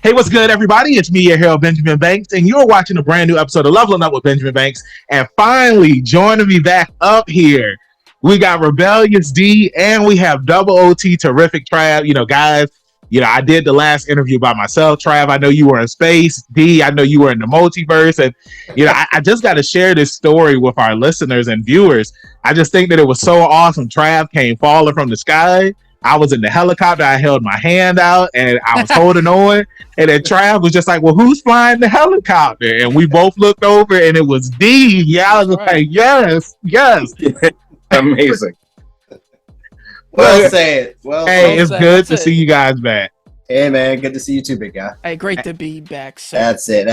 Hey, what's good, everybody? It's me, your hero, Benjamin Banks, and you're watching a brand new episode of Leveling Up with Benjamin Banks. And finally, joining me back up here, we got Rebellious D, and we have Double OT Terrific Trav. Guys, I did the last interview by myself. Trav, I know you were in space. D, I know you were in the multiverse. And, I just got to share this story with our listeners and viewers. I just think that it was so awesome. Trav came falling from the sky. I was in the helicopter. I held my hand out and I was holding on. And then Trav was just like, well, who's flying the helicopter? And we both looked over and it was D. Yeah, I was like, yes. Amazing. Well said. Hey, it's good to see you guys back. Hey, man. Good to see you too, big guy. Hey, great to be back, sir. That's it.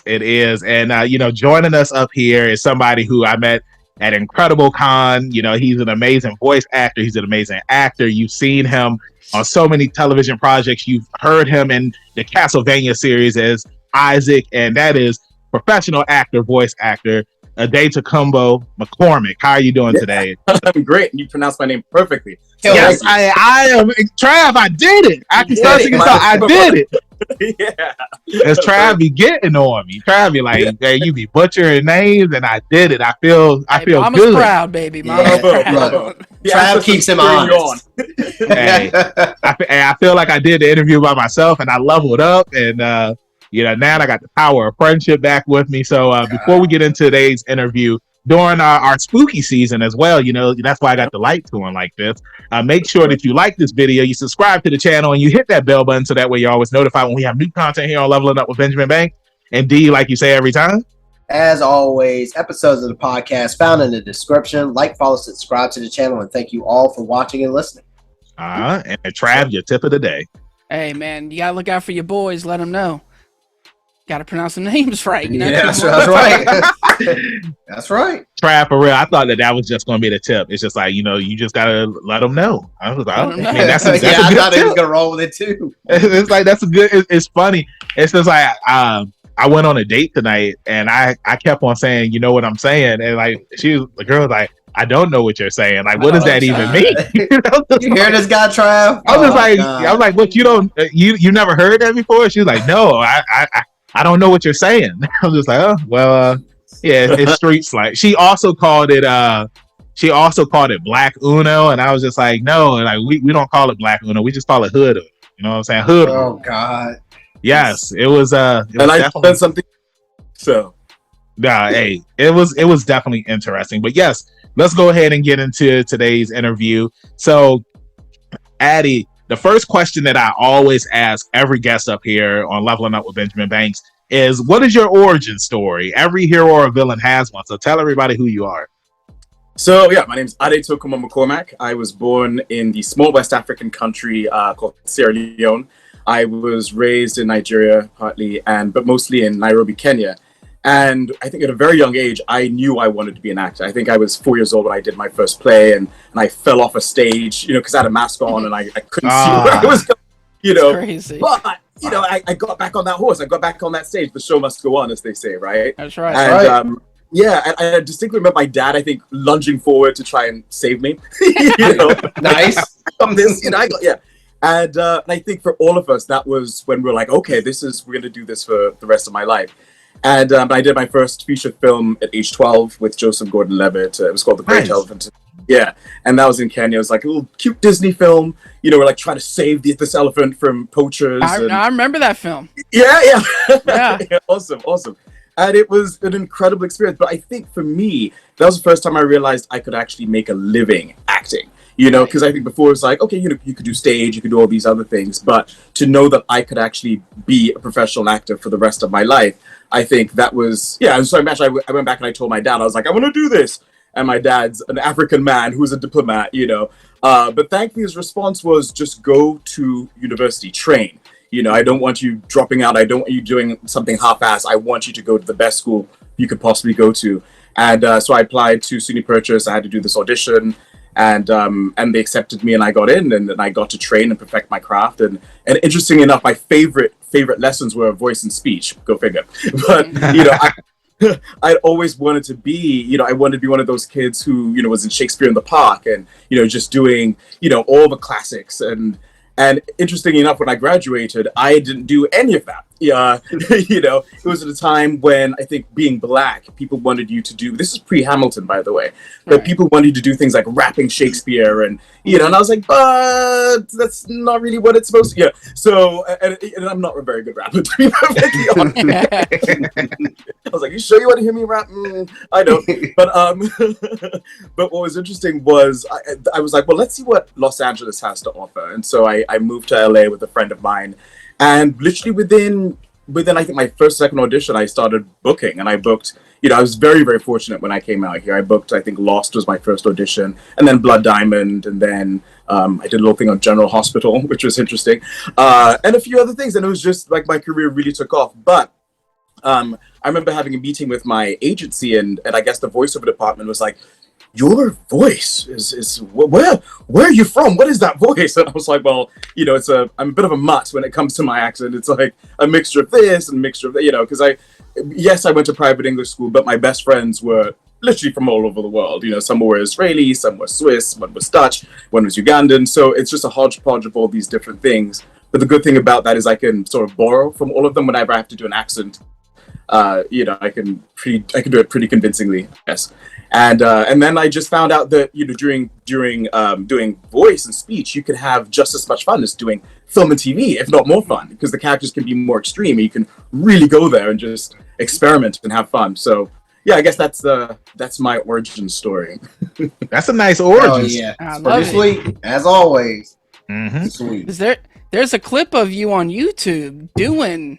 It is. And, joining us up here is somebody who I met at Incredible Con. He's an amazing voice actor. He's an amazing actor. You've seen him on so many television projects. You've heard him in the Castlevania series as Isaac, and that is professional actor, voice actor, Adetokumboh M'Cormack. How are you doing today? I'm great. You pronounced my name perfectly. Yes, I am. Trav, I did it. I can start singing. I did it. Yeah. As Trav be getting on me. Trav be like, hey, you be butchering names, and I did it. I feel Mama's good. Proud, baby. Mama's proud. Trav keeps him honest. Hey, I feel like I did the interview by myself, and I leveled up, and now I got the power of friendship back with me. So before we get into today's interview, during our spooky season as well, that's why I got the light to on like this. Make sure that you like this video, you subscribe to the channel, and you hit that bell button so that way you're always notified when we have new content here on Leveling Up with Benjamin Banks. And D, like you say every time, as always, episodes of the podcast found in the description. Like, follow, subscribe to the channel, and thank you all for watching and listening. And Trav, your tip of the day. Hey, man, you gotta look out for your boys. Let them know. Got to pronounce some names right. Yeah, that's right. That's right. Trav, for real, I thought that was just going to be the tip. It's just like, you just got to let them know. I was like, I thought he was going to roll with it too. It's like, that's a good, it's funny. It's just like, I went on a date tonight and I kept on saying, you know what I'm saying? And like, the girl was like, I don't know what you're saying. Like, what does that even mean? You hear this guy, Trav? I was like, what, you never heard that before? She was like, no, I don't know what you're saying. I was just like, oh, well, yeah, it's street slang. She also called it Black Uno, and I was just like, no, like we don't call it Black Uno, we just call it Hood. You know what I'm saying? Hood. Oh God. Yes, it was. And I said something. So, hey, it was definitely interesting. But yes, let's go ahead and get into today's interview. So, Addy, the first question that I always ask every guest up here on Leveling Up with Benjamin Banks is, what is your origin story? Every hero or villain has one. So tell everybody who you are. So yeah, my name is Adetokumboh M'Cormack. I was born in the small West African country called Sierra Leone. I was raised in Nigeria partly, but mostly in Nairobi, Kenya. And I think at a very young age, I knew I wanted to be an actor. I think I was 4 years old when I did my first play, and I fell off a stage, because I had a mask on and I couldn't see where I was going, Crazy. But, I got back on that horse. I got back on that stage. The show must go on, as they say, right? That's right. And, I distinctly remember my dad, I think, lunging forward to try and save me. Nice. From this, And I think for all of us, that was when we were like, okay, we're going to do this for the rest of my life. And I did my first feature film at age 12 with Joseph Gordon-Levitt. It was called The Great Elephant. Yeah, and that was in Kenya. It was like a little cute Disney film. We're like trying to save this elephant from poachers. I remember that film. Yeah. Awesome. And it was an incredible experience. But I think for me, that was the first time I realized I could actually make a living acting. Because I think before it was like, okay, you could do stage, you could do all these other things, but to know that I could actually be a professional actor for the rest of my life, I think that was, And so I went back and I told my dad, I was like, I want to do this. And my dad's an African man who's a diplomat, But thankfully his response was just go to university, train. I don't want you dropping out. I don't want you doing something half-assed. I want you to go to the best school you could possibly go to. And so I applied to SUNY Purchase. I had to do this audition. And they accepted me and I got in and I got to train and perfect my craft. And interesting enough, my favorite lessons were voice and speech. Go figure. But, I always wanted to be, I wanted to be one of those kids who, was in Shakespeare in the Park and, just doing, all the classics. And And interestingly enough, when I graduated, I didn't do any of that. Yeah, it was at a time when I think being Black, people wanted you to do. This is pre-Hamilton, by the way, but people wanted you to do things like rapping Shakespeare, and and I was like, but that's not really what it's supposed to. Yeah, so and I'm not a very good rapper, to be perfectly honest. I was like, you sure you want to hear me rap? I know, but what was interesting was I was like, well, let's see what Los Angeles has to offer, and so I moved to LA with a friend of mine. And literally within I think my first, second audition, I started booking, and I booked, I was very, very fortunate when I came out here. I booked, I think Lost was my first audition, and then Blood Diamond, and then I did a little thing on General Hospital, which was interesting, and a few other things. And it was just like my career really took off. But I remember having a meeting with my agency, and I guess the voiceover department was like, your voice is where are you from? What is that voice? And I was like, well, I'm a bit of a mutt when it comes to my accent. It's like a mixture of this and a mixture of that, because I went to private English school, but my best friends were literally from all over the world. Some were Israeli, some were Swiss, one was Dutch, one was Ugandan. So it's just a hodgepodge of all these different things. But the good thing about that is I can sort of borrow from all of them whenever I have to do an accent. I can do it pretty convincingly, yes. And then I just found out that during doing voice and speech, you can have just as much fun as doing film and TV, if not more fun, because the characters can be more extreme. And you can really go there and just experiment and have fun. So yeah, I guess that's my origin story. That's a nice origin. Oh yeah, pretty sweet as always. Mm-hmm. Sweet. Is there's a clip of you on YouTube doing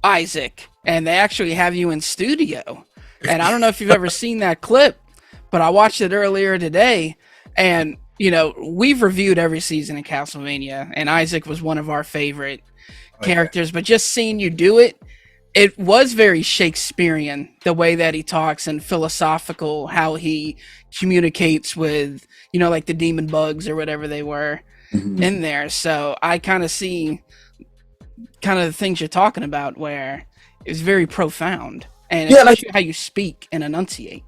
Isaac, and they actually have you in studio. And I don't know if you've ever seen that clip, but I watched it earlier today. And, we've reviewed every season of Castlevania, and Isaac was one of our favorite characters. But just seeing you do it, it was very Shakespearean, the way that he talks, and philosophical, how he communicates with, like the demon bugs or whatever they were in there. So I kind of see the things you're talking about, where it was very profound. And especially how you speak and enunciate.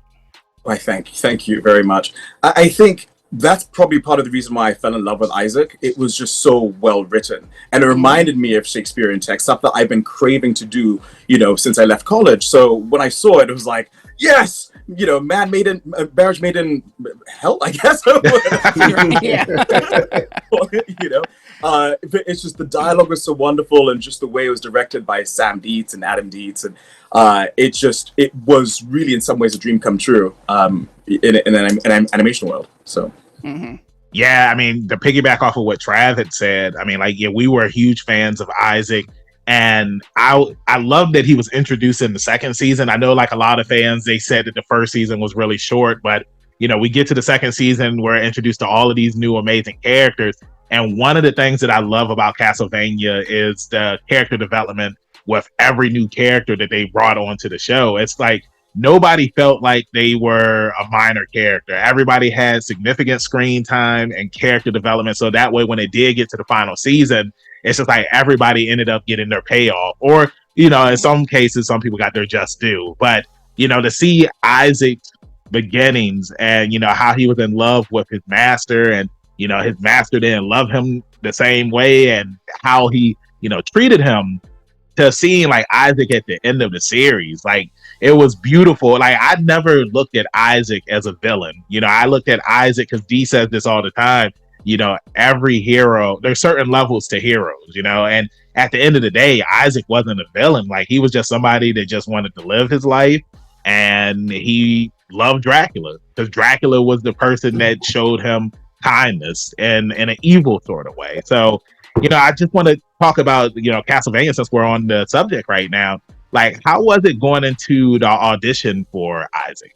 Why, thank you very much. I think that's probably part of the reason why I fell in love with Isaac. It was just so well written, and it reminded me of Shakespearean text, stuff that I've been craving to do, since I left college. So when I saw it, it was like, yes, marriage made in hell, I guess. It's just the dialogue was so wonderful, and just the way it was directed by Sam Dietz and Adam Dietz, and it was really in some ways a dream come true in an animation world. So yeah, I mean, to piggyback off of what Trav had said, I mean, we were huge fans of Isaac, and I love that he was introduced in the second season. I know, like a lot of fans, they said that the first season was really short, but we get to the second season, we're introduced to all of these new amazing characters. And one of the things that I love about Castlevania is the character development with every new character that they brought onto the show. It's like nobody felt like they were a minor character. Everybody had significant screen time and character development. So that way, when it did get to the final season, it's just like everybody ended up getting their payoff. Or, in some cases, some people got their just due. But, to see Isaac's beginnings and, how he was in love with his master, and his master didn't love him the same way, and how he, treated him, to seeing like Isaac at the end of the series, like it was beautiful. Like I never looked at Isaac as a villain. I looked at Isaac, because Dee says this all the time, every hero, there's certain levels to heroes, and at the end of the day, Isaac wasn't a villain. Like he was just somebody that just wanted to live his life, and he loved Dracula, because Dracula was the person that showed him kindness and in an evil sort of way. So I just want to talk about Castlevania, since we're on the subject right now. Like, how was it going into the audition for Isaac?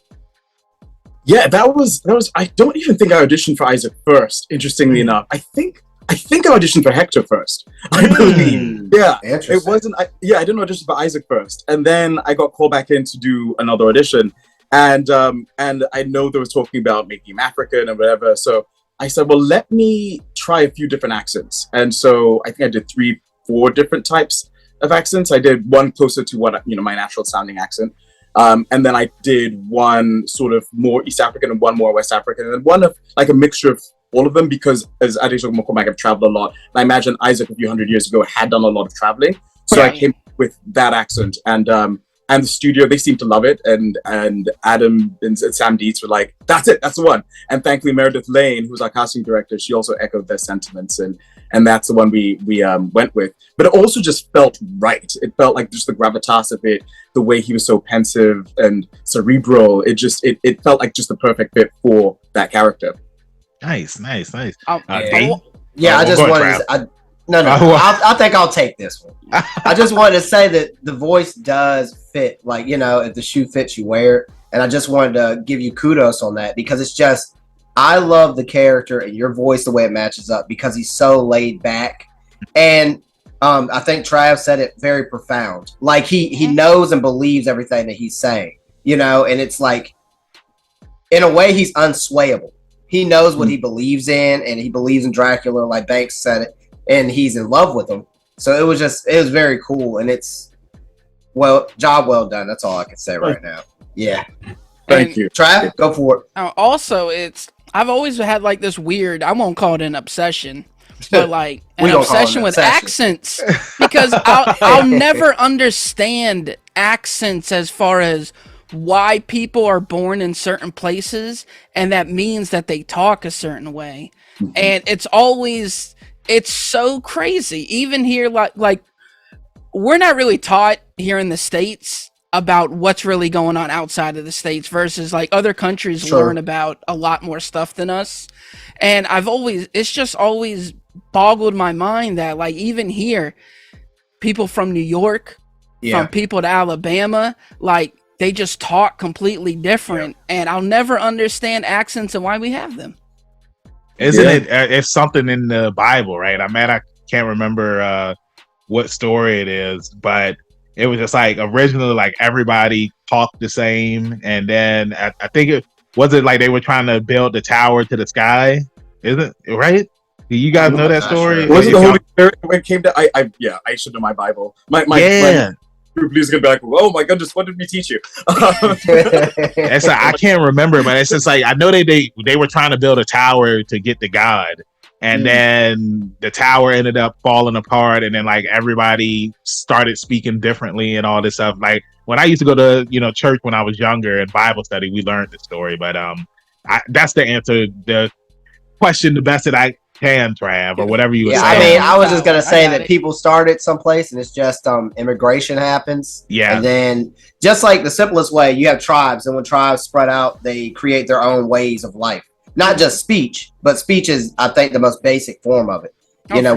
Yeah, that was I don't even think I auditioned for Isaac first, interestingly enough. I think I auditioned for Hector first, I believe. Yeah, it wasn't. I didn't audition for Isaac first, and then I got called back in to do another audition, and I know they were talking about making him African and whatever. So I said, well, let me try a few different accents. And so I think I did 3-4 different types of accents. I did one closer to what my natural sounding accent, and then I did one sort of more East African and one more West African, and then one of like a mixture of all of them because as Adetokumboh M'Cormack, I've traveled a lot. And I imagine Isaac a few hundred years ago had done a lot of traveling. So I came with that accent, and the studio, they seemed to love it, and Adam and Sam Dietz were like, that's it, that's the one. And thankfully Meredith Lane, who's our casting director, she also echoed their sentiments, and that's the one we went with. But it also just felt right. It felt like just the gravitas of it, the way he was so pensive and cerebral. It felt like just the perfect fit for that character. Nice. I just wanted I think I'll take this one. I just wanted to say that the voice does fit, like, you know, if the shoe fits, you wear it. And I just wanted to give you kudos on that, because it's just, I love the character and your voice, the way it matches up, because he's so laid back. And I think Trav said it very profound. Like he knows and believes everything that he's saying, you know, and it's like, in a way, he's unswayable. He knows what he believes in, and he believes in Dracula, like Banks said it, and he's in love with him. So it was very cool, and it's job well done. That's all I can say right now. Yeah. Thank you. Trav, go for it. Also, I've always had like this weird, I won't call it an obsession, but like an obsession with accents, because I'll never understand accents as far as why people are born in certain places, and that means that they talk a certain way. And it's so crazy. Even here, like we're not really taught here in the States about what's really going on outside of the States versus like other countries learn about a lot more stuff than us. And it's just always boggled my mind that like even here, people from New York, from people to Alabama, like they just talk completely different, and I'll never understand accents and why we have them. Isn't it? It's something in the Bible, right? I mean, I can't remember what story it is, but it was just like originally, like everybody talked the same, and then I think it like they were trying to build the tower to the sky. Isn't it right? Do you guys know that story? Was it the Holy Spirit when it came to? I should know my Bible. My group leader's gonna be like, "Oh my goodness, what did we teach you?" It's like, I can't remember, but it's just like I know they were trying to build a tower to get to God, and then the tower ended up falling apart, and then like everybody started speaking differently and all this stuff. Like when I used to go to church when I was younger in Bible study, we learned the story. But that's the answer. The question the best that I can, Trav, or whatever you were saying. I mean, I was just gonna say that people started someplace, and it's just immigration happens. Yeah. And then just like the simplest way, you have tribes, and when tribes spread out, they create their own ways of life. Not just speech, but speech is, I think, the most basic form of it.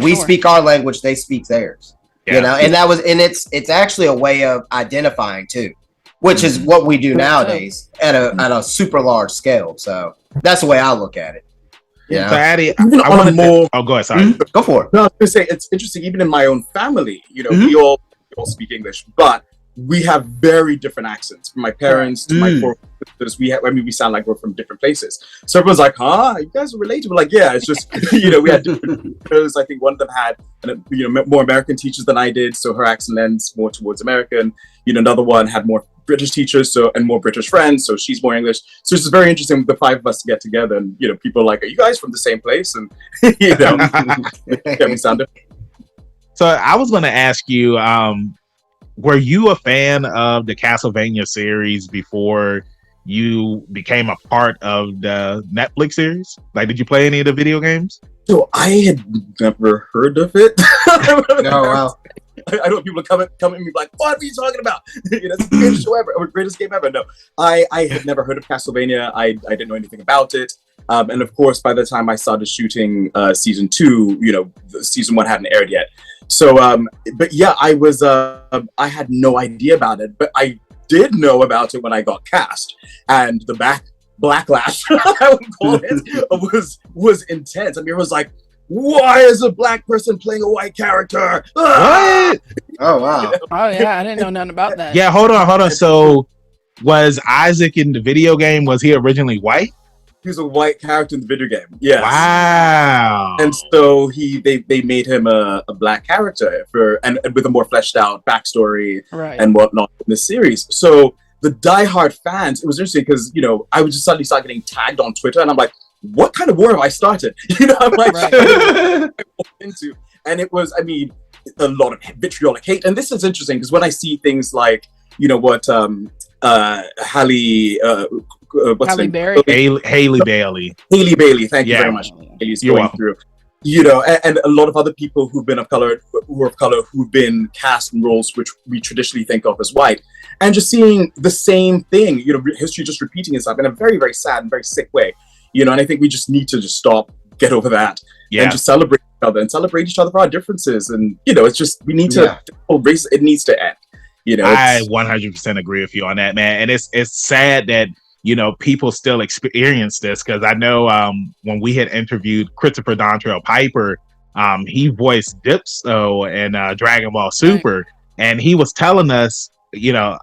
We speak our language, they speak theirs. Yeah. And it's actually a way of identifying too, which is what we do nowadays at a super large scale. So that's the way I look at it. Yeah. So Addy, I want to more. Oh, go ahead. Sorry. Go for it. No, I was going to say, it's interesting, even in my own family, we all speak English, but we have very different accents. From my parents to my four sisters, we sound like we're from different places. So everyone's like, "Huh, you guys are related?" We're like, "Yeah." It's just we had different teachers. I think one of them had more American teachers than I did, so her accent lends more towards American. Another one had more British teachers, and more British friends, so she's more English. So it's just very interesting the five of us to get together, and people are like, "Are you guys from the same place?" And we sound different. So I was going to ask you, were you a fan of the Castlevania series before you became a part of the Netflix series? Like, did you play any of the video games? So I had never heard of it. No, wow. I don't want people to come at me like, "What are you talking about?" It's the greatest show ever, or greatest game ever. No, I had never heard of Castlevania. I didn't know anything about it. And of course, by the time I started shooting season 2, season 1 hadn't aired yet. So, but yeah, I had no idea about it, but I did know about it when I got cast, and the backlash, I would call it, was intense. I mean, it was like, why is a black person playing a white character? What? Oh, wow. Oh, yeah, I didn't know nothing about that. Yeah, hold on. So, was Isaac in the video game, was he originally white? He was a white character in the video game. Yes. Wow. And so they made him a black character and with a more fleshed out backstory and whatnot in the series. So the diehard fans, it was interesting because I would just suddenly start getting tagged on Twitter, and I'm like, what kind of war have I started? You know, I'm like, right. into, and it was, I mean, a lot of vitriolic hate. And this is interesting because when I see things like, you know, what Halle Bailey. Halle Bailey. Halle Bailey, thank you very much. Haley's going through. You know, and a lot of other people who've been of color, who've been cast in roles which we traditionally think of as white, and just seeing the same thing, you know, history just repeating itself in a very, very sad and very sick way. You know, and I think we just need to just stop, get over that, and just celebrate each other and celebrate each other for our differences. And you know, it's just we need to race. It needs to end. You know, I 100% agree with you on that, man. And it's sad that, you know, people still experience this, because I know when we had interviewed Christopher Dontrell Piper, he voiced Dipso in Dragon Ball Super, and he was telling us, you know,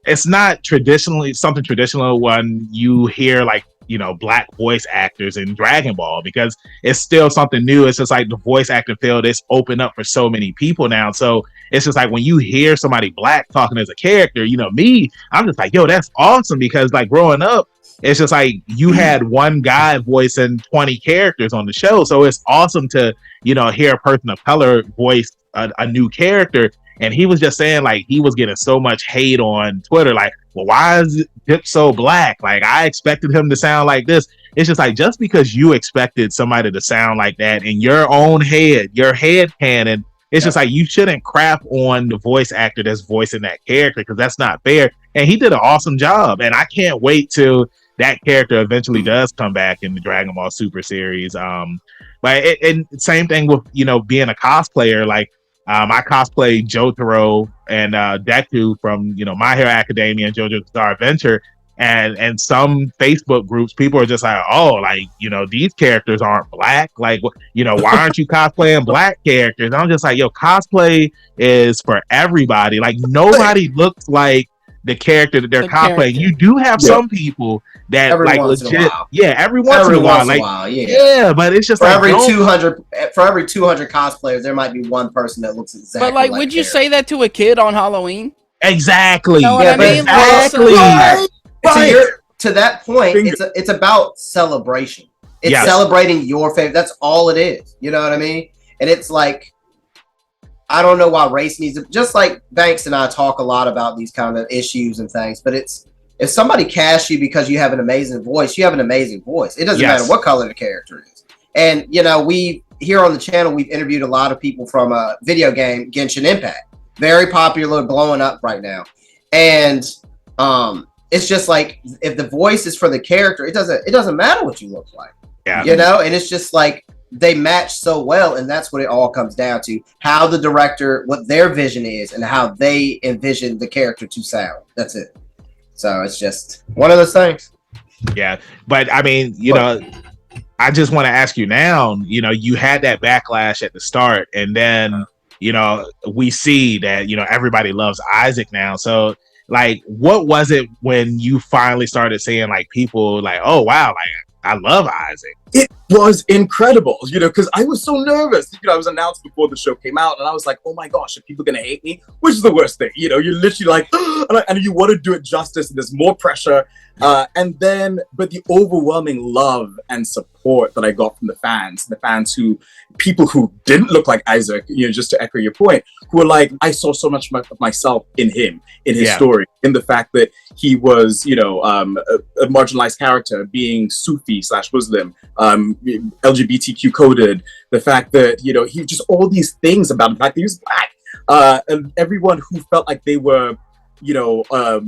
it's not traditionally something traditional when you hear like, you know, black voice actors in Dragon Ball, because it's still something new. It's just like the voice acting field is open up for so many people now. So it's just like when you hear somebody black talking as a character, you know, me, I'm just like, yo, that's awesome, because like growing up, it's just like you had one guy voicing 20 characters on the show. So it's awesome to, you know, hear a person of color voice a new character. And he was just saying like he was getting so much hate on Twitter, like, well, why is Dip so black? Like, I expected him to sound like this. It's just like, just because you expected somebody to sound like that in your own head, your head canon, it's just like you shouldn't crap on the voice actor that's voicing that character, because that's not fair. And he did an awesome job. And I can't wait till that character eventually does come back in the Dragon Ball Super series. But and same thing with, you know, being a cosplayer. Like, I cosplay Jotaro and Deku from, you know, My Hero Academia and JoJo's Bizarre Adventure, and some Facebook groups, people are just like, oh, like, you know, these characters aren't black. Like, you know, why aren't you cosplaying black characters? And I'm just like, yo, cosplay is for everybody. Like, nobody looks like the character that they're cosplaying. You do have some people that every like legit, every once in a while, but it's just for like every 200 cosplayers, there might be one person that looks exactly. But like, would you say that to a kid on Halloween? Exactly. You know what I mean? Exactly. To that point, it's about celebration. It's celebrating your favorite. That's all it is. You know what I mean? And it's like, I don't know why race needs to, just like Banks and I talk a lot about these kind of issues and things, but it's, if somebody casts you because you have an amazing voice, you have an amazing voice. It doesn't matter what color the character is. And, you know, we here on the channel, we've interviewed a lot of people from a video game, Genshin Impact. Very popular, blowing up right now. And it's just like, if the voice is for the character, it doesn't matter what you look like. Yeah. You know, and it's just like, they match so well, and that's what it all comes down to. How the director, what their vision is, and how they envision the character to sound. That's it. So it's just one of those things. Yeah, but I mean, you know, I just want to ask you now, you know, you had that backlash at the start, and then, you know, we see that, you know, everybody loves Isaac now. So, like, what was it when you finally started seeing, like, people like, oh, wow, like, I love Isaac? It was incredible, you know, because I was so nervous. You know, I was announced before the show came out, and I was like, oh my gosh, are people going to hate me? Which is the worst thing. You know, you're literally like, and you want to do it justice, and there's more pressure. But the overwhelming love and support that I got from the fans people who didn't look like Isaac, you know, just to echo your point, who were like, I saw so much of myself in him, in his story, in the fact that he was, you know, a marginalized character, being Sufi/Muslim, LGBTQ coded, the fact that, you know, he just all these things about the fact that he was black, and everyone who felt like they were, you know,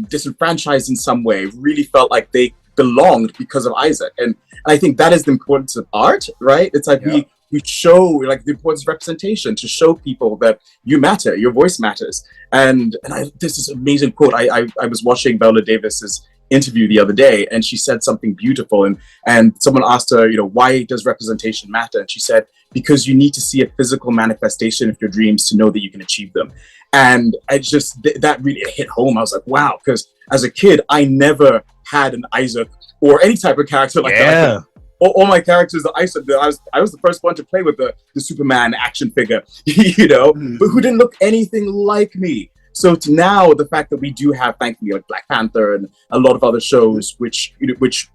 disenfranchised in some way really felt like they belonged because of Isaac. And I think that is the importance of art, right? It's like we show like the importance of representation, to show people that you matter, your voice matters. And this is an amazing quote. I was watching Viola Davis's interview the other day, and she said something beautiful, and someone asked her, you know, why does representation matter? And she said, because you need to see a physical manifestation of your dreams to know that you can achieve them. And I just, that really hit home. I was like, wow, because as a kid, I never had an Isaac or any type of character like that. All my characters that I was the first one to play with the Superman action figure, you know, but who didn't look anything like me. So to now, the fact that we do have, thankfully, like Black Panther and a lot of other shows which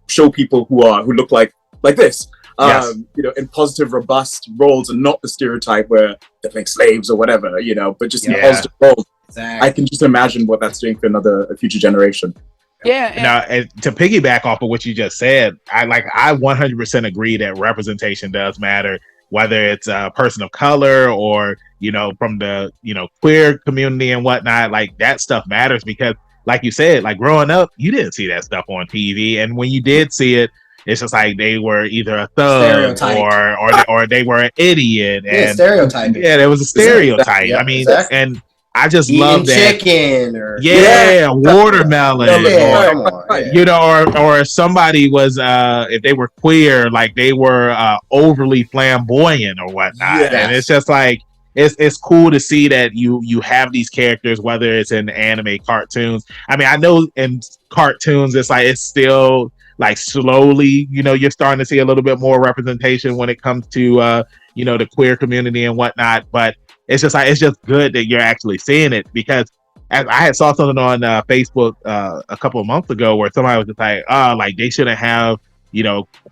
show people who look like like this. Yes. In positive, robust roles, and not the stereotype where they're playing slaves or whatever, but just in positive roles. Exactly. I can just imagine what that's doing for a future generation. Yeah. Now, to piggyback off of what you just said, I 100% agree that representation does matter, whether it's a person of color or, from the, queer community and whatnot. Like, that stuff matters because, like you said, like growing up, you didn't see that stuff on TV. And when you did see it, it's just like they were either a thug or they were an idiot. And stereotyping. Yeah, there was a stereotype. I mean, and I just love that chicken or watermelon, or if somebody was if they were queer, like they were overly flamboyant or whatnot. Yes. And it's just like it's cool to see that you have these characters, whether it's in anime, cartoons. I mean, I know in cartoons it's still like slowly, you're starting to see a little bit more representation when it comes to the queer community and whatnot, but it's just good that you're actually seeing it, because I had saw something on Facebook a couple of months ago where somebody was just like they shouldn't have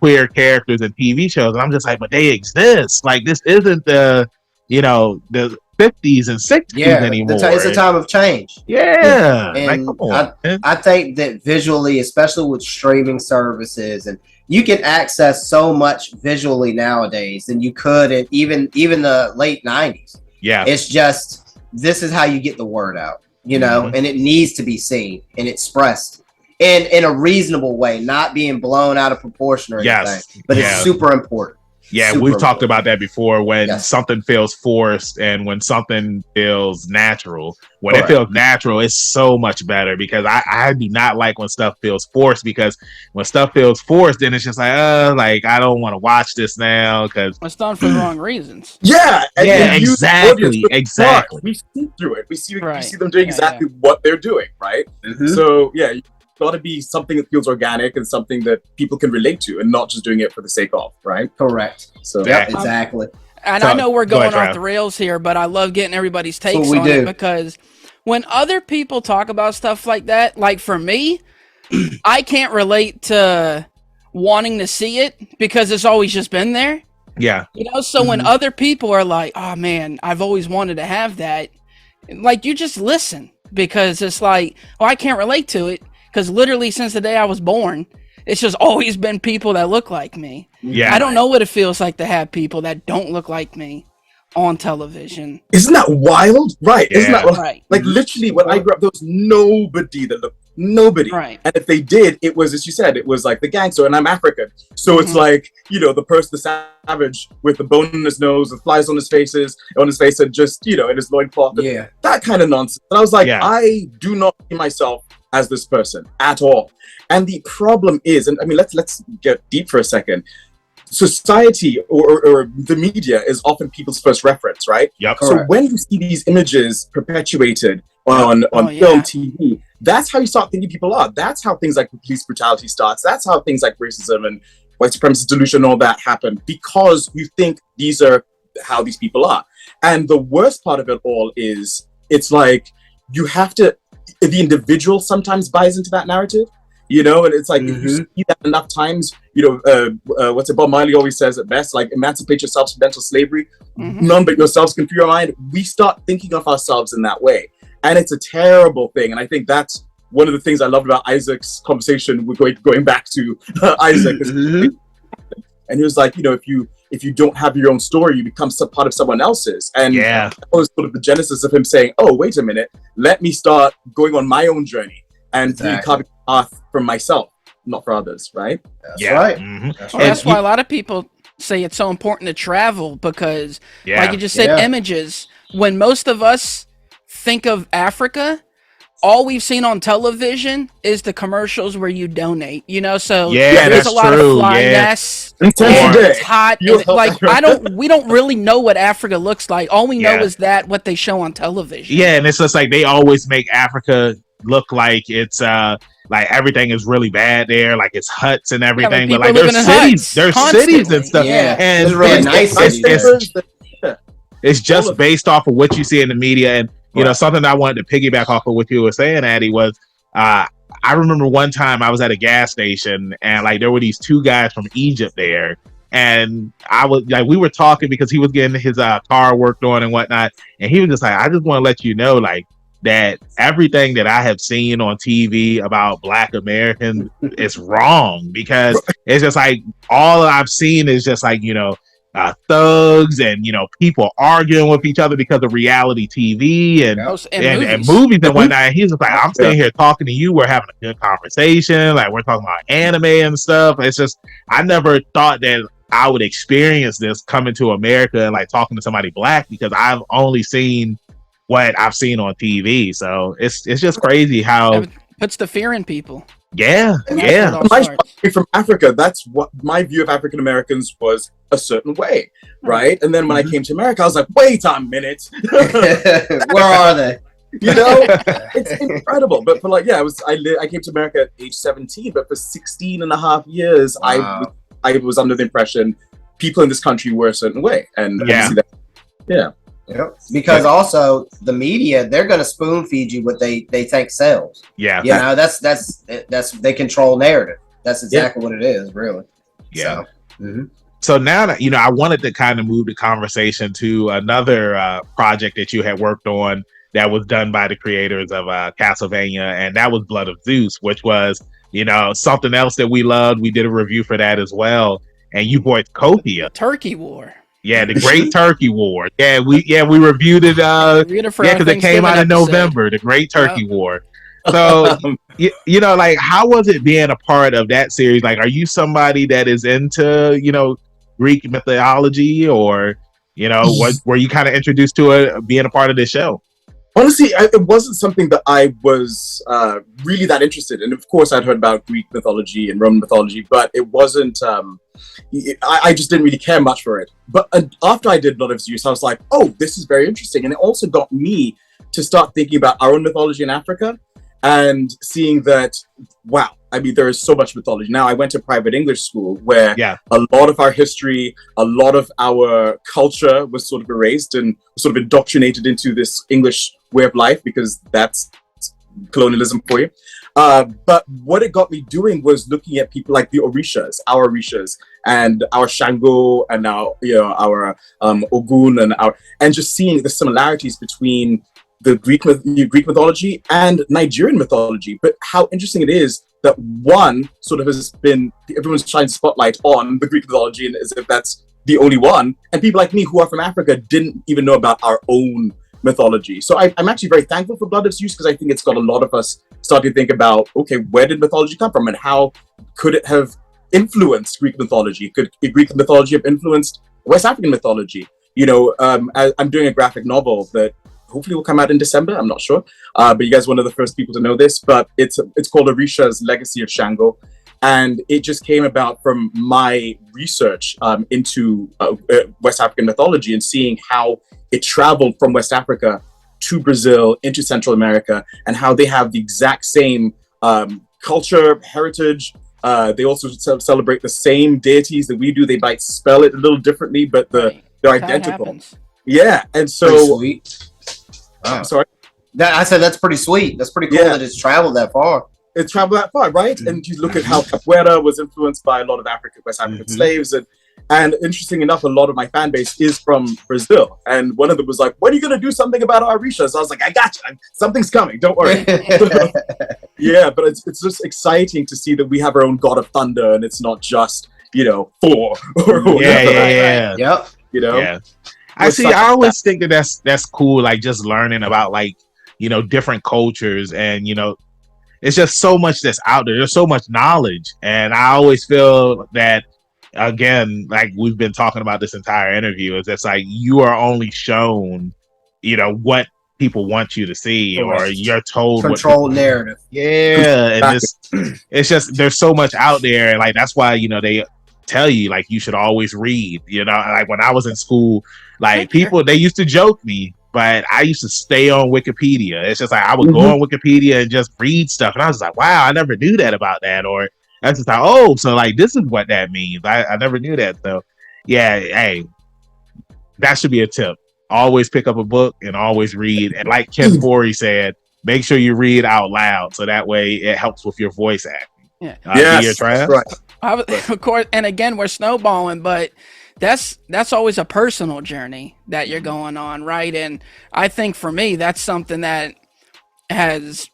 queer characters in TV shows, and I'm just like, but they exist. Like, this isn't the 50s and 60s anymore. It's a time of change. Yeah, and come on, I think that visually, especially with streaming services, and you can access so much visually nowadays than you could in even the late 90s. Yeah, it's just, this is how you get the word out, and it needs to be seen and expressed in a reasonable way, not being blown out of proportion or anything. But it's super important. Yeah, we've talked about that before, when something feels forced and when something feels natural. When it feels natural, it's so much better, because I do not like when stuff feels forced, because when stuff feels forced, then it's just like I don't want to watch this now because it's done for the wrong reasons. Exactly. We see through it. We see them doing exactly what they're doing, right? Mm-hmm. So got to be something that feels organic and something that people can relate to, and not just doing it for the sake of, right? Correct. So exactly. And I know we're going off the rails here, but I love getting everybody's takes on it, because when other people talk about stuff like that, like for me, I can't relate to wanting to see it because it's always just been there. Yeah. So when other people are like, oh man, I've always wanted to have that, like, you just listen, because it's like, oh, I can't relate to it. Because literally since the day I was born, it's just always been people that look like me. Yeah, I don't know what it feels like to have people that don't look like me on television. Isn't that wild? Right. Yeah. Isn't that right? Like, literally, when I grew up, there was nobody that looked Right. And if they did, it was, as you said, it was like the gangster, and I'm African. So it's like, the savage with the bone in his nose, with flies on his face, and just, in his loincloth. Yeah. That kind of nonsense. And I was like, I do not see myself as this person at all. And the problem is, and I mean, let's get deep for a second. Society or the media is often people's first reference, right? Yep. So when you see these images perpetuated on film, TV, that's how you start thinking people are. That's how things like police brutality starts. That's how things like racism and white supremacist delusion, all that happen, because you think these are how these people are. And the worst part of it all is, it's like, you have to, the individual sometimes buys into that narrative, and it's like, if you see that enough times, what's it Bob Marley always says it best, like, emancipate yourselves from mental slavery. None but yourselves can free your mind. We start thinking of ourselves in that way, and it's a terrible thing. And I think that's one of the things I loved about Isaac's conversation. We're going back to Isaac, and he was like, if you don't have your own story, you become some part of someone else's. And that was sort of the genesis of him saying, oh, wait a minute, let me start going on my own journey and carving a path for myself, not for others, right? That's right. Mm-hmm. That's why a lot of people say it's so important to travel, because like you just said, images. When most of us think of Africa, all we've seen on television is the commercials where you donate, so there's a lot of flyness. It's hot. We don't really know what Africa looks like. All we know is what they show on television. Yeah, and it's just like they always make Africa look like it's like everything is really bad there, like it's huts and everything, but like there's cities and stuff. Yeah, and it's really nice. It's just based off of what you see in the media. And something that I wanted to piggyback off of what you were saying, Addie, was I I remember one time I was at a gas station and like there were these two guys from Egypt there. And I was like, we were talking because he was getting his car worked on and whatnot. And he was just like, I just want to let you know, like, that everything that I have seen on TV about Black Americans is wrong, because it's just like all I've seen is just like, thugs and, people arguing with each other because of reality TV and movies and whatnot. And he's just like, I'm sitting here talking to you. We're having a good conversation. Like, we're talking about anime and stuff. It's just, I never thought that I would experience this coming to America and like talking to somebody Black, because I've only seen what I've seen on TV. So it's just crazy how it puts the fear in people. Yeah. From Africa, that's what my view of African Americans was, a certain way, right? And then when I came to America, I was like, wait a minute. Where are they? It's incredible. But for like, I came to America at age 17, but for 16 and a half years, wow. I was under the impression people in this country were a certain way. And because also the media, they're going to spoon feed you what they think sells. That's they control narrative. That's exactly what it is, really. So now that I wanted to kind of move the conversation to another project that you had worked on that was done by the creators of Castlevania, and that was Blood of Zeus, which was something else that we loved. We did a review for that as well, and you voiced Copia. Turkey War. Yeah, the Great Turkey War. Yeah, we reviewed it. Because it came out in November. The Great Turkey War. So like, how was it being a part of that series? Like, are you somebody that is into Greek mythology, or were you kind of introduced to it being a part of this show? Honestly, it wasn't something that I was really that interested in. Of course, I'd heard about Greek mythology and Roman mythology, but it wasn't. I just didn't really care much for it. But after I did Blood of Zeus, I was like, oh, this is very interesting. And it also got me to start thinking about our own mythology in Africa and seeing that, wow, I mean, there is so much mythology. Now, I went to private English school where a lot of our history, a lot of our culture was sort of erased and sort of indoctrinated into this English way of life, because that's colonialism for you. But what it got me doing was looking at people like the our Orishas, and our Shango, and our Ogun, and just seeing the similarities between the Greek mythology and Nigerian mythology. But how interesting it is that one sort of has been, everyone's shining spotlight on the Greek mythology, and as if that's the only one. And people like me who are from Africa didn't even know about our own mythology. So I'm actually very thankful for Blood of Zeus, because I think it's got a lot of us starting to think about, okay, where did mythology come from, and how could it have influenced Greek mythology? Could Greek mythology have influenced West African mythology? I'm doing a graphic novel that hopefully will come out in December. I'm not sure, but you guys are one of the first people to know this. But it's called Orisha's Legacy of Shango, and it just came about from my research into West African mythology and seeing how it traveled from West Africa to Brazil into Central America, and how they have the exact same culture, heritage. They also celebrate the same deities that we do. They might spell it a little differently, but they're identical. Yeah, and so. Wow. I'm sorry. I said that's pretty sweet. That's pretty cool that it's traveled that far. It's traveled that far, right? And you look at how capoeira was influenced by a lot of West African slaves, and interesting enough, a lot of my fan base is from Brazil. And one of them was like, "When are you going to do something about our Orisha?" So I was like, "I got you. Something's coming. Don't worry." But it's just exciting to see that we have our own god of thunder, and it's not just Thor or whatever. Yep. I always think that that's cool, like just learning about like different cultures, and it's just so much that's out there. There's so much knowledge, and I always feel that, again, like we've been talking about this entire interview, is it's like you are only shown what people want you to see, or you're told controlled narrative. And it's just, there's so much out there, and like that's why they tell you like you should always read. Like when I was in school, like people, they used to joke me, but I used to stay on Wikipedia. It's just like I would go on Wikipedia and just read stuff, and I was like, wow, I never knew that about that. Or that's just like, oh, so like this is what that means. I never knew that. So yeah, hey, that should be a tip. Always pick up a book and always read. And like Ken Forey said, make sure you read out loud, so that way it helps with your voice acting. Yeah. Yes, right. Of course, and again, we're snowballing, but that's always a personal journey that you're going on, right? And I think for me, that's something that has,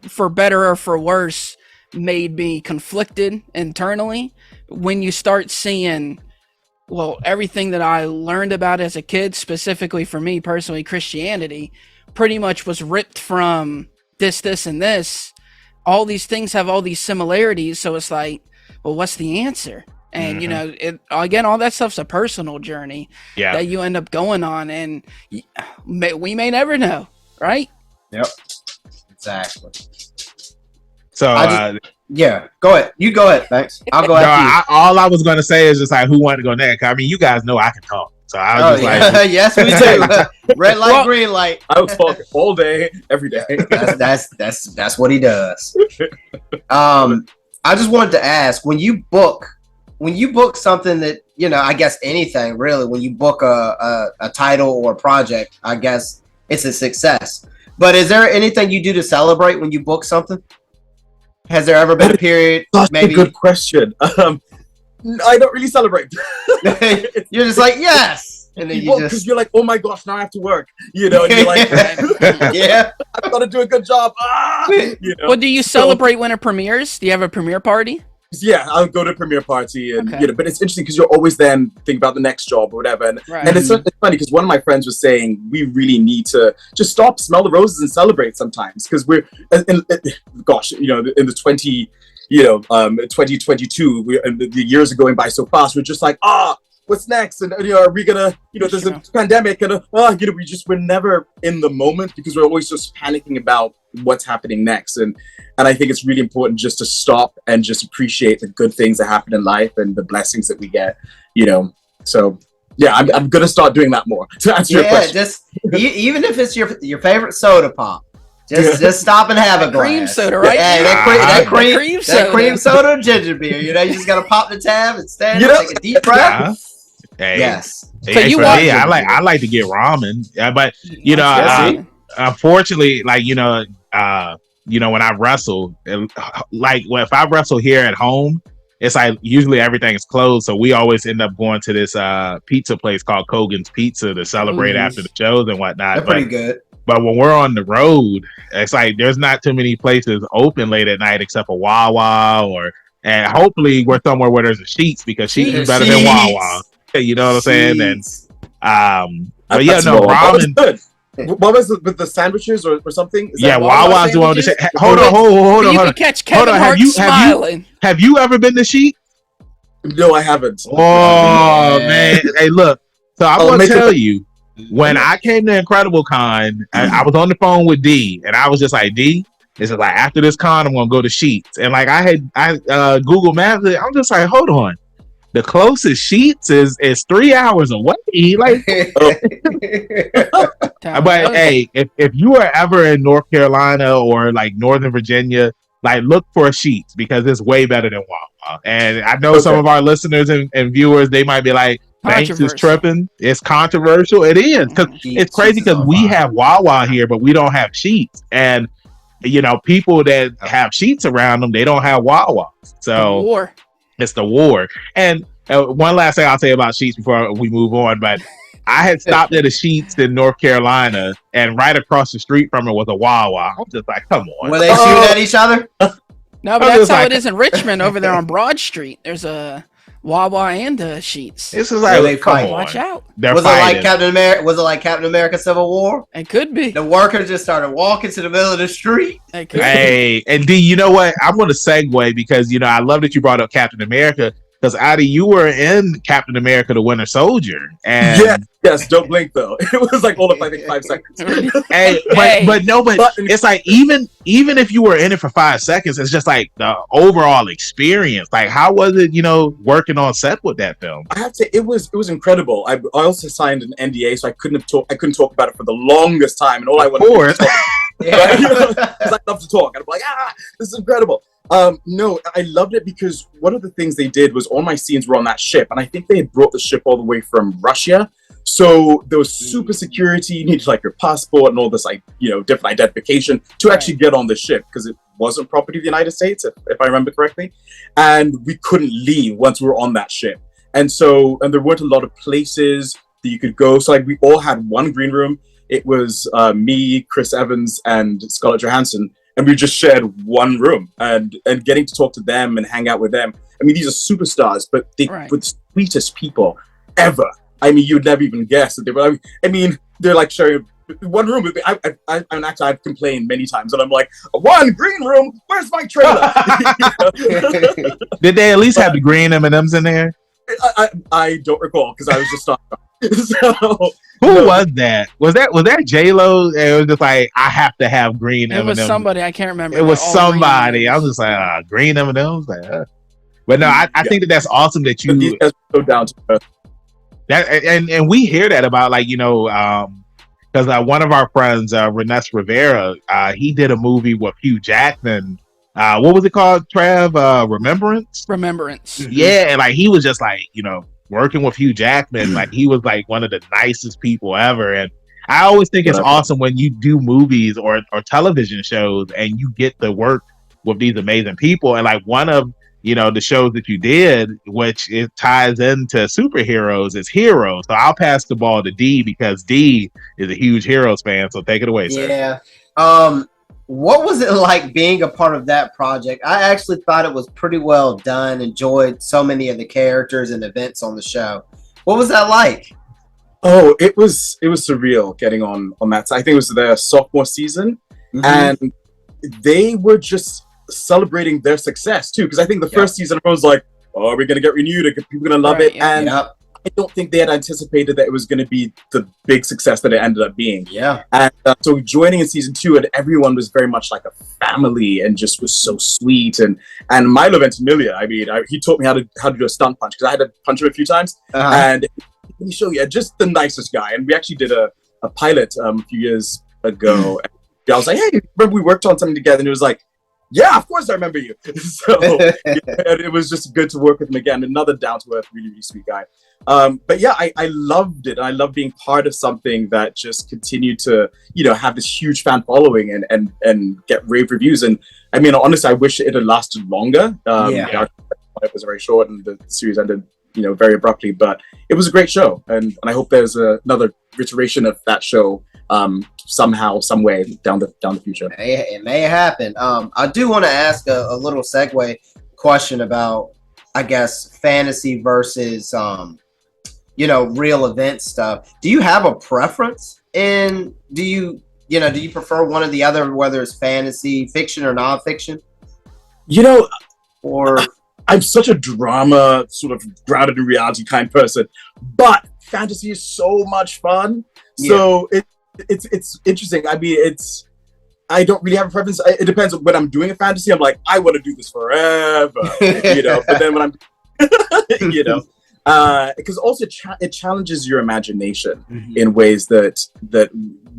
for better or for worse, made me conflicted internally when you start seeing, well, everything that I learned about as a kid, specifically for me personally, Christianity, pretty much was ripped from this, and this. All these things have all these similarities, so it's like, well, what's the answer? And you know, again, all that stuff's a personal journey that you end up going on, and we may never know, right? Yep, exactly. So yeah, go ahead. You go ahead. Thanks. I'll go after you. All I was going to say is just like, who wanted to go next? I mean, you guys know I can talk, so I was just like, yes, we do. Red light, green light. I was talking all day, every day. That's what he does. I just wanted to ask, when you book something that, you know, I guess anything really, when you book a title or a project, I guess it's a success. But is there anything you do to celebrate when you book something? Has there ever been a period? That's a good question. I don't really celebrate. You're just like, yes. And then because you're like, oh my gosh, now I have to work. You know, and you're like, yeah, I've got to do a good job. You know? Well, do you celebrate when it premieres? Do you have a premiere party? Yeah, I'll go to a premiere party, and you know, but it's interesting because you're always then thinking about the next job or whatever, and it's funny because one of my friends was saying we really need to just stop, smell the roses, and celebrate sometimes, because we're, gosh, you know, in the 2022, the years are going by so fast. We're just like, what's next? And you know, are we gonna, you know, there's a pandemic, and you know, we're never in the moment because we're always just panicking about what's happening next. And I think it's really important just to stop and just appreciate the good things that happen in life and the blessings that we get, you know. So yeah, I'm gonna start doing that more, to answer your question. Just even if it's your favorite soda pop, just stop and have a glass. Cream soda, right? That cream soda, ginger beer. You know, you just gotta pop the tab and stand there, take a deep breath. Hey, yes. So you want? I like to get ramen, but you know, unfortunately, like you know, when I wrestle, if I wrestle here at home, it's like usually everything is closed, so we always end up going to this pizza place called Kogan's Pizza to celebrate after the shows and whatnot. They're pretty good. But when we're on the road, it's like there's not too many places open late at night except for Wawa, and hopefully we're somewhere where there's a Sheetz, because Sheetz is better than Wawa. You know what I'm saying? And but yeah, no, ramen. What was it with the sandwiches or something? Wawa's the one to say. Hold on. You can catch Kevin Hart smiling. Have you ever been to Sheetz? No, I haven't. Oh man, hey, look. So I'm gonna tell you, when I came to Incredible Con, I was on the phone with D, and I was just like, D, this is like, after this con, I'm gonna go to Sheetz, and like I Google Maps it. I'm just like, hold on. The closest Sheetz is 3 hours away. Like, but hey, if you are ever in North Carolina or like Northern Virginia, like look for a Sheetz, because it's way better than Wawa. And I know some of our listeners and viewers, they might be like, Banks is tripping. It's controversial. It is, because it's crazy because we have Wawa here, but we don't have Sheetz. And you know, people that have Sheetz around them, they don't have Wawa. So it's the war. And one last thing I'll say about Sheetz before we move on, but I had stopped at a Sheetz in North Carolina, and right across the street from it was a Wawa. I'm just like, come on. Were they shooting at each other? No, but that's how it is in Richmond over there on Broad Street. There's a Wawa and a Sheetz. This is like, they fight. Watch out. Was it like Captain America? Was it like Captain America Civil War? It could be. The workers just started walking to the middle of the street. Hey, and D, you know what? I'm going to segue, because you know, I love that you brought up Captain America, because Adi, you were in Captain America: The Winter Soldier, and yes, don't blink though. It was like all of, I think, 5 seconds. But it's like even if you were in it for 5 seconds, it's just like the overall experience. Like, how was it, you know, working on set with that film? I have to say, it was incredible. I also signed an NDA, so I couldn't talk about it for the longest time, and all I wanted to do was talk. Because I love to talk, and I'm like, this is incredible. No, I loved it because one of the things they did was all my scenes were on that ship, and I think they had brought the ship all the way from Russia. So there was super security. You needed like your passport and all this, like, different identification to actually get on the ship because it wasn't property of the United States, if I remember correctly. And we couldn't leave once we were on that ship. And there weren't a lot of places that you could go. So like we all had one green room. It was me, Chris Evans, and Scarlett Johansson. And we just shared one room and getting to talk to them and hang out with them. I mean, these are superstars, but they were the sweetest people ever. I mean, you'd never even guess that they were. I mean, they're like sharing one room with me. I'm an actor. I've complained many times, and I'm like, one green room. Where's my trailer? Did they at least have the green M&Ms in there? I don't recall because I was just starting. Who was that? Was that J-Lo? It was just like, I have to have green M&Ms. It was somebody, I can't remember. It was somebody. I was just like, green M&Ms. But no, I think that's awesome that you. These guys are so down to earth. That and we hear that about because one of our friends, Renes Rivera, he did a movie with Hugh Jackman. What was it called, Trav? Remembrance. Yeah, and like he was just like working with Hugh Jackman, like he was like one of the nicest people ever. And I always think it's awesome when you do movies or television shows and you get to work with these amazing people. And like one of the shows that you did, which it ties into superheroes, is Heroes. So I'll pass the ball to D because D is a huge Heroes fan. So take it away, sir. Yeah. What was it like being a part of that project? I actually thought it was pretty well done. Enjoyed so many of the characters and events on the show. What was that like? Oh, it was surreal getting on that. I think it was their sophomore season, and they were just celebrating their success too. Because I think the first season everyone was like, "Oh, are we gonna get renewed? Are people gonna love it?" And I don't think they had anticipated that it was going to be the big success that it ended up being. Yeah. And so joining in season 2, and everyone was very much like a family and just was so sweet. And Milo Ventimiglia, I mean, he taught me how to do a stunt punch because I had to punch him a few times. And he showed you just the nicest guy. And we actually did a pilot a few years ago. And I was like, hey, remember we worked on something together? And he was like, yeah, of course I remember you. So it was just good to work with him again. Another down-to-earth, really, really sweet guy. But yeah, I loved it. I love being part of something that just continued to, have this huge fan following and get rave reviews. And I mean, honestly, I wish it had lasted longer. It was very short and the series ended, very abruptly. But it was a great show, and I hope there's another iteration of that show somehow, some way down the future. It may happen. I do want to ask a little segue question about, I guess, fantasy versus real event stuff. Do you have a preference? And do you prefer one or the other, whether it's fantasy, fiction, or nonfiction? Or I'm such a drama, sort of grounded in reality kind of person, but fantasy is so much fun. So it's interesting. I mean, I don't really have a preference. It depends on when I'm doing a fantasy. I'm like, I want to do this forever, But then when I'm, because also it challenges your imagination in ways that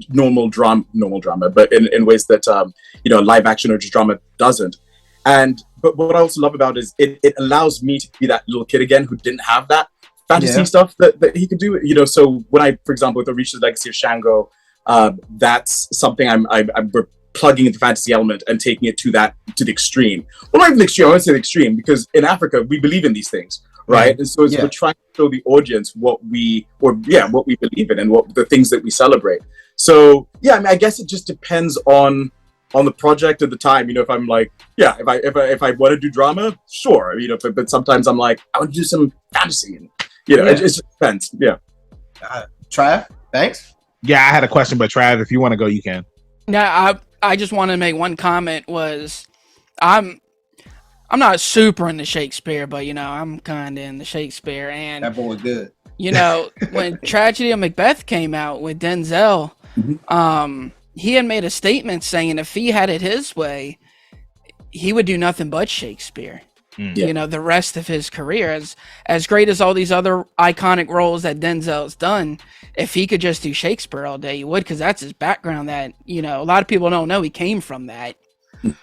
normal drama, but in ways that live action or just drama doesn't. But what I also love about it is it allows me to be that little kid again who didn't have that fantasy stuff that he could do. So when I, for example, with the Reach the Legacy of Shango, that's something I'm plugging in the fantasy element and taking it to the extreme. Well, not even the extreme. I want to say the extreme because in Africa we believe in these things, right? And so we're trying to show the audience what we believe in and what the things that we celebrate. So I mean, I guess it just depends on the project at the time. If I'm like, if I want to do drama, sure. But sometimes I'm like, I want to do some fantasy, and it just depends. Yeah. Trav, thanks. Yeah, I had a question, but Trav, if you want to go, you can. Yeah, I just want to make one comment. Was I'm not super into Shakespeare, but I'm kind of into Shakespeare. And that boy good. When Tragedy of Macbeth came out with Denzel, he had made a statement saying if he had it his way, he would do nothing but Shakespeare. The rest of his career, as great as all these other iconic roles that Denzel's done, if he could just do Shakespeare all day, he would, because that's his background. That a lot of people don't know he came from that.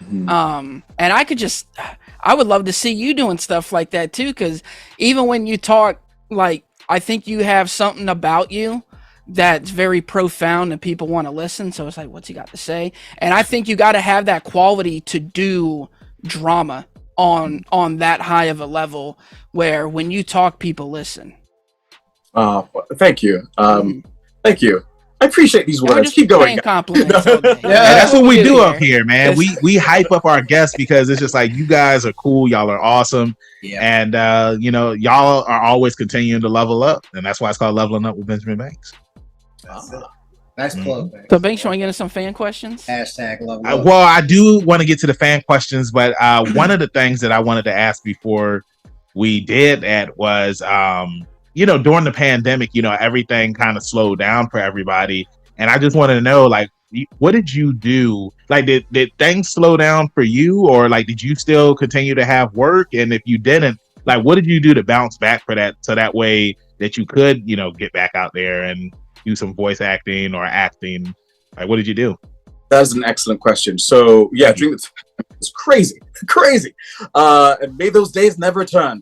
And I would love to see you doing stuff like that too, because even when you talk, like, I think you have something about you that's very profound and people want to listen. So it's like, what's he got to say? And I think you got to have that quality to do drama on that high of a level where when you talk, people listen. Thank you. Thank you. I appreciate these words. Keep going. Compliments. That's what we do up here, man. We hype up our guests because it's just like, you guys are cool, y'all are awesome, and y'all are always continuing to level up, and that's why it's called Leveling Up with Benjamin Banks. Nice plug, Banks. So Banks, you want to get into some fan questions? Hashtag level up. Well, I do want to get to the fan questions, but one of the things that I wanted to ask before we did that was, during the pandemic, everything kind of slowed down for everybody. And I just wanted to know, like, what did you do? Like, did things slow down for you, or like, did you still continue to have work? And if you didn't, like, what did you do to bounce back for that? So that way that you could, get back out there and do some voice acting or acting. Like, what did you do? That's an excellent question. So yeah, during the it's crazy. And may those days never return.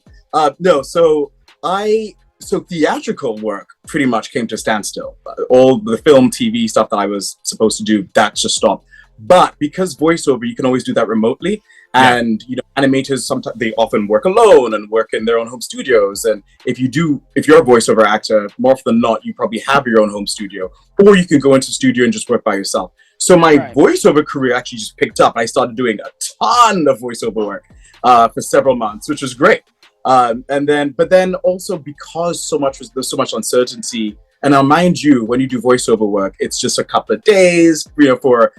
So theatrical work pretty much came to a standstill. All the film, TV stuff that I was supposed to do, that just stopped. But because voiceover, you can always do that remotely. And animators, sometimes they often work alone and work in their own home studios. And if you're a voiceover actor, more often than not, you probably have your own home studio, or you can go into studio and just work by yourself. So my voiceover career actually just picked up. I started doing a ton of voiceover work for several months, which was great. But then also because there's so much uncertainty. And now, mind you, when you do voiceover work, it's just a couple of days. For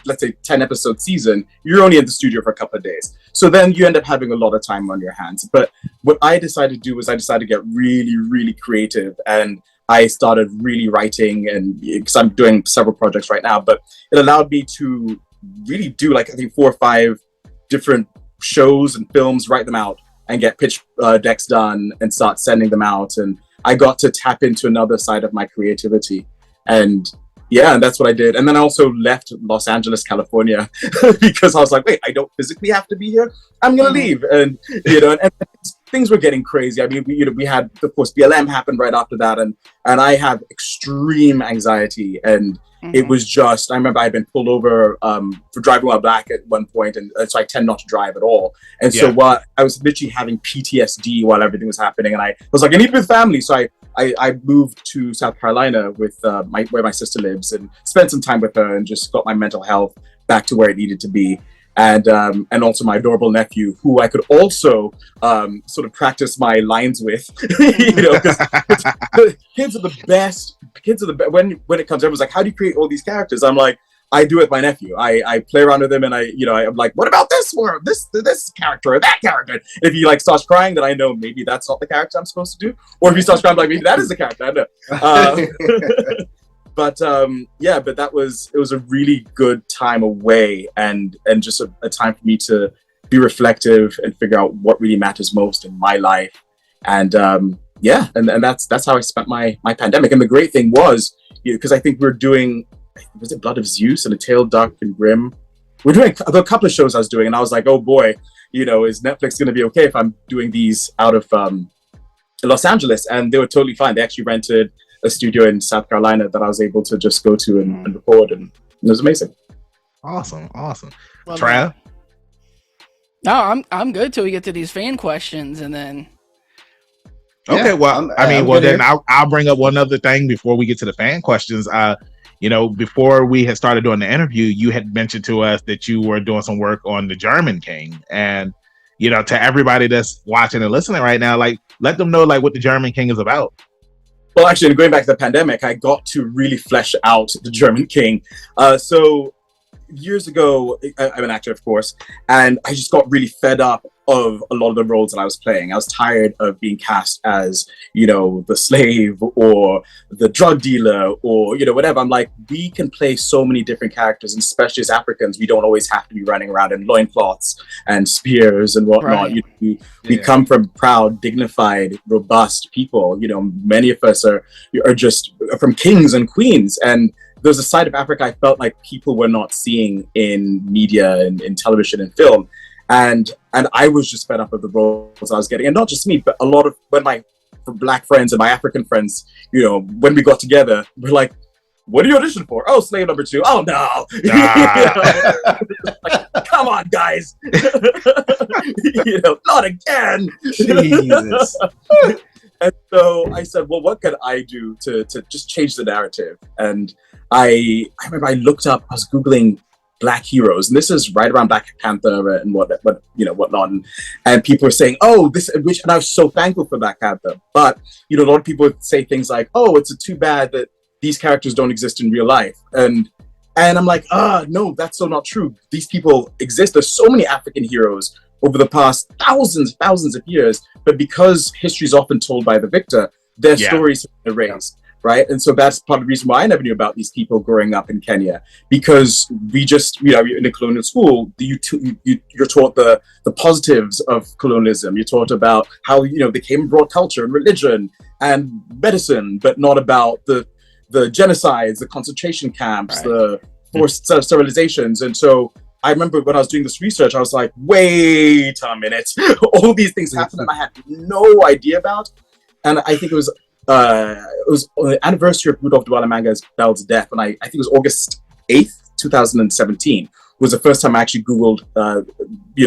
let's say 10 episode season, you're only in the studio for a couple of days. So then you end up having a lot of time on your hands. But what I decided to do was I decided to get really, really creative, and I started really writing, and because I'm doing several projects right now. But it allowed me to really do, like, I think 4 or 5 different shows and films, write them out, and get pitch decks done and start sending them out. And I got to tap into another side of my creativity. And that's what I did. And then I also left Los Angeles, California, because I was like, wait, I don't physically have to be here. I'm going to leave. And, and things were getting crazy. I mean, we had, of course, BLM happened right after that. And I have extreme anxiety. And it was just, I remember I'd been pulled over for driving while black at one point, and so I tend not to drive at all. And so I was literally having PTSD while everything was happening, and I was like, I need to be with family. So I moved to South Carolina with where my sister lives, and spent some time with her, and just got my mental health back to where it needed to be. And also my adorable nephew, who I could also sort of practice my lines with, because kids are the best. When it comes, everyone's like, how do you create all these characters? I'm like, I do it with my nephew. I play around with him, and I'm like, what about this word, this character or that character? And if he like starts crying, then I know maybe that's not the character I'm supposed to do. Or if he starts crying, I'm like, maybe that is the character. I know. But it was a really good time away, and just a time for me to be reflective and figure out what really matters most in my life. And that's how I spent my pandemic. And the great thing was, because I think we're doing, was it Blood of Zeus and A Tale Dark and Grim? We're doing a couple of shows I was doing, and I was like, oh boy, is Netflix going to be okay if I'm doing these out of Los Angeles? And they were totally fine. They actually rented a studio in South Carolina that I was able to just go to and record, and it was amazing. Awesome. Well, Trav? No, I'm good till we get to these fan questions, and then. Okay, well, I'll bring up one other thing before we get to the fan questions. Before we had started doing the interview, you had mentioned to us that you were doing some work on the German King, and to everybody that's watching and listening right now, like, let them know like what the German King is about. Well, actually, going back to the pandemic, I got to really flesh out the German King. So years ago, I'm an actor, of course, and I just got really fed up of a lot of the roles that I was playing. I was tired of being cast as, the slave or the drug dealer or, whatever. I'm like, we can play so many different characters, and especially as Africans, we don't always have to be running around in loincloths and spears and whatnot. Right. We come from proud, dignified, robust people. Many of us are just from kings and queens, and there's a side of Africa I felt like people were not seeing in media and in television and film. And I was just fed up of the roles I was getting. And not just me, but a lot of my Black friends and my African friends, you know, when we got together, we're like, what are you auditioning for? Oh, Slave Number 2. Oh, no. Like, come on, guys. You know, not again. Jesus. And so I said, well, what could I do to just change the narrative? And I remember I looked up, I was Googling Black heroes, and this is right around Black Panther and whatnot, and people were saying, oh, and I was so thankful for Black Panther, but you know, a lot of people would say things like, oh, it's too bad that these characters don't exist in real life, and I'm like, no, that's so not true. These people exist. There's so many African heroes over the past thousands of years, but because history is often told by the victor, their stories are erased. Right. And so that's part of the reason why I never knew about these people growing up in Kenya, because we just, you know, in a colonial school, you're taught the positives of colonialism. You're taught about how, you know, they came and brought culture and religion and medicine, but not about the genocides, the concentration camps, the forced sterilizations. And so I remember when I was doing this research, I was like, wait a minute, all these things happened and I had no idea about. And I think it was on the anniversary of Rudolph Douala Bell's death, and I think it was August 8th, 2017, was the first time I actually Googled,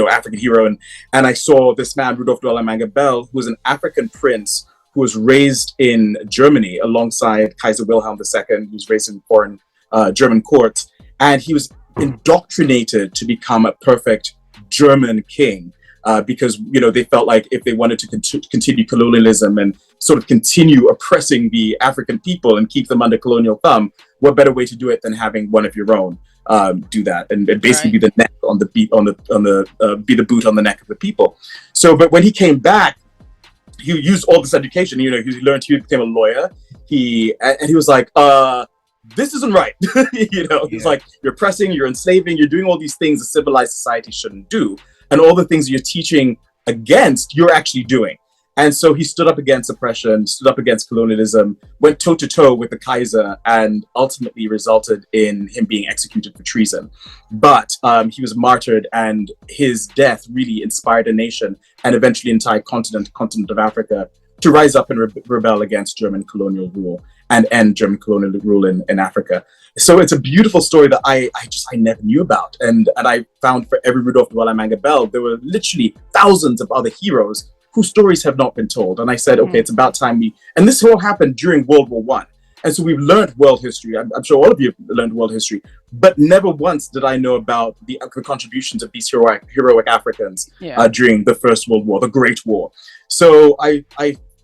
African hero, and I saw this man, Rudolph Douala Bell, who was an African prince who was raised in Germany alongside Kaiser Wilhelm II, who was raised in foreign German courts, and he was indoctrinated to become a perfect German king. Because, you know, they felt like if they wanted to continue colonialism and sort of continue oppressing the African people and keep them under colonial thumb, what better way to do it than having one of your own do that and basically be the neck on the beat be the boot on the neck of the people. So, but when he came back, he used all this education. You know, he became a lawyer. He was like, this isn't right. You know, he's like, you're oppressing, you're enslaving, you're doing all these things a civilized society shouldn't do. And all the things you're teaching against, you're actually doing. And so he stood up against oppression, stood up against colonialism, went toe to toe with the Kaiser, and ultimately resulted in him being executed for treason. But he was martyred, and his death really inspired a nation and eventually the entire continent of Africa to rise up and rebel against German colonial rule and end German colonial rule in Africa. So it's a beautiful story that I never knew about. And I found for every Rudolph Douala Bell, there were literally thousands of other heroes whose stories have not been told. And I said, okay, it's about time and this all happened during World War I. And so we've learned world history. I'm sure all of you have learned world history, but never once did I know about the contributions of these heroic Africans during the First World War, the Great War. So I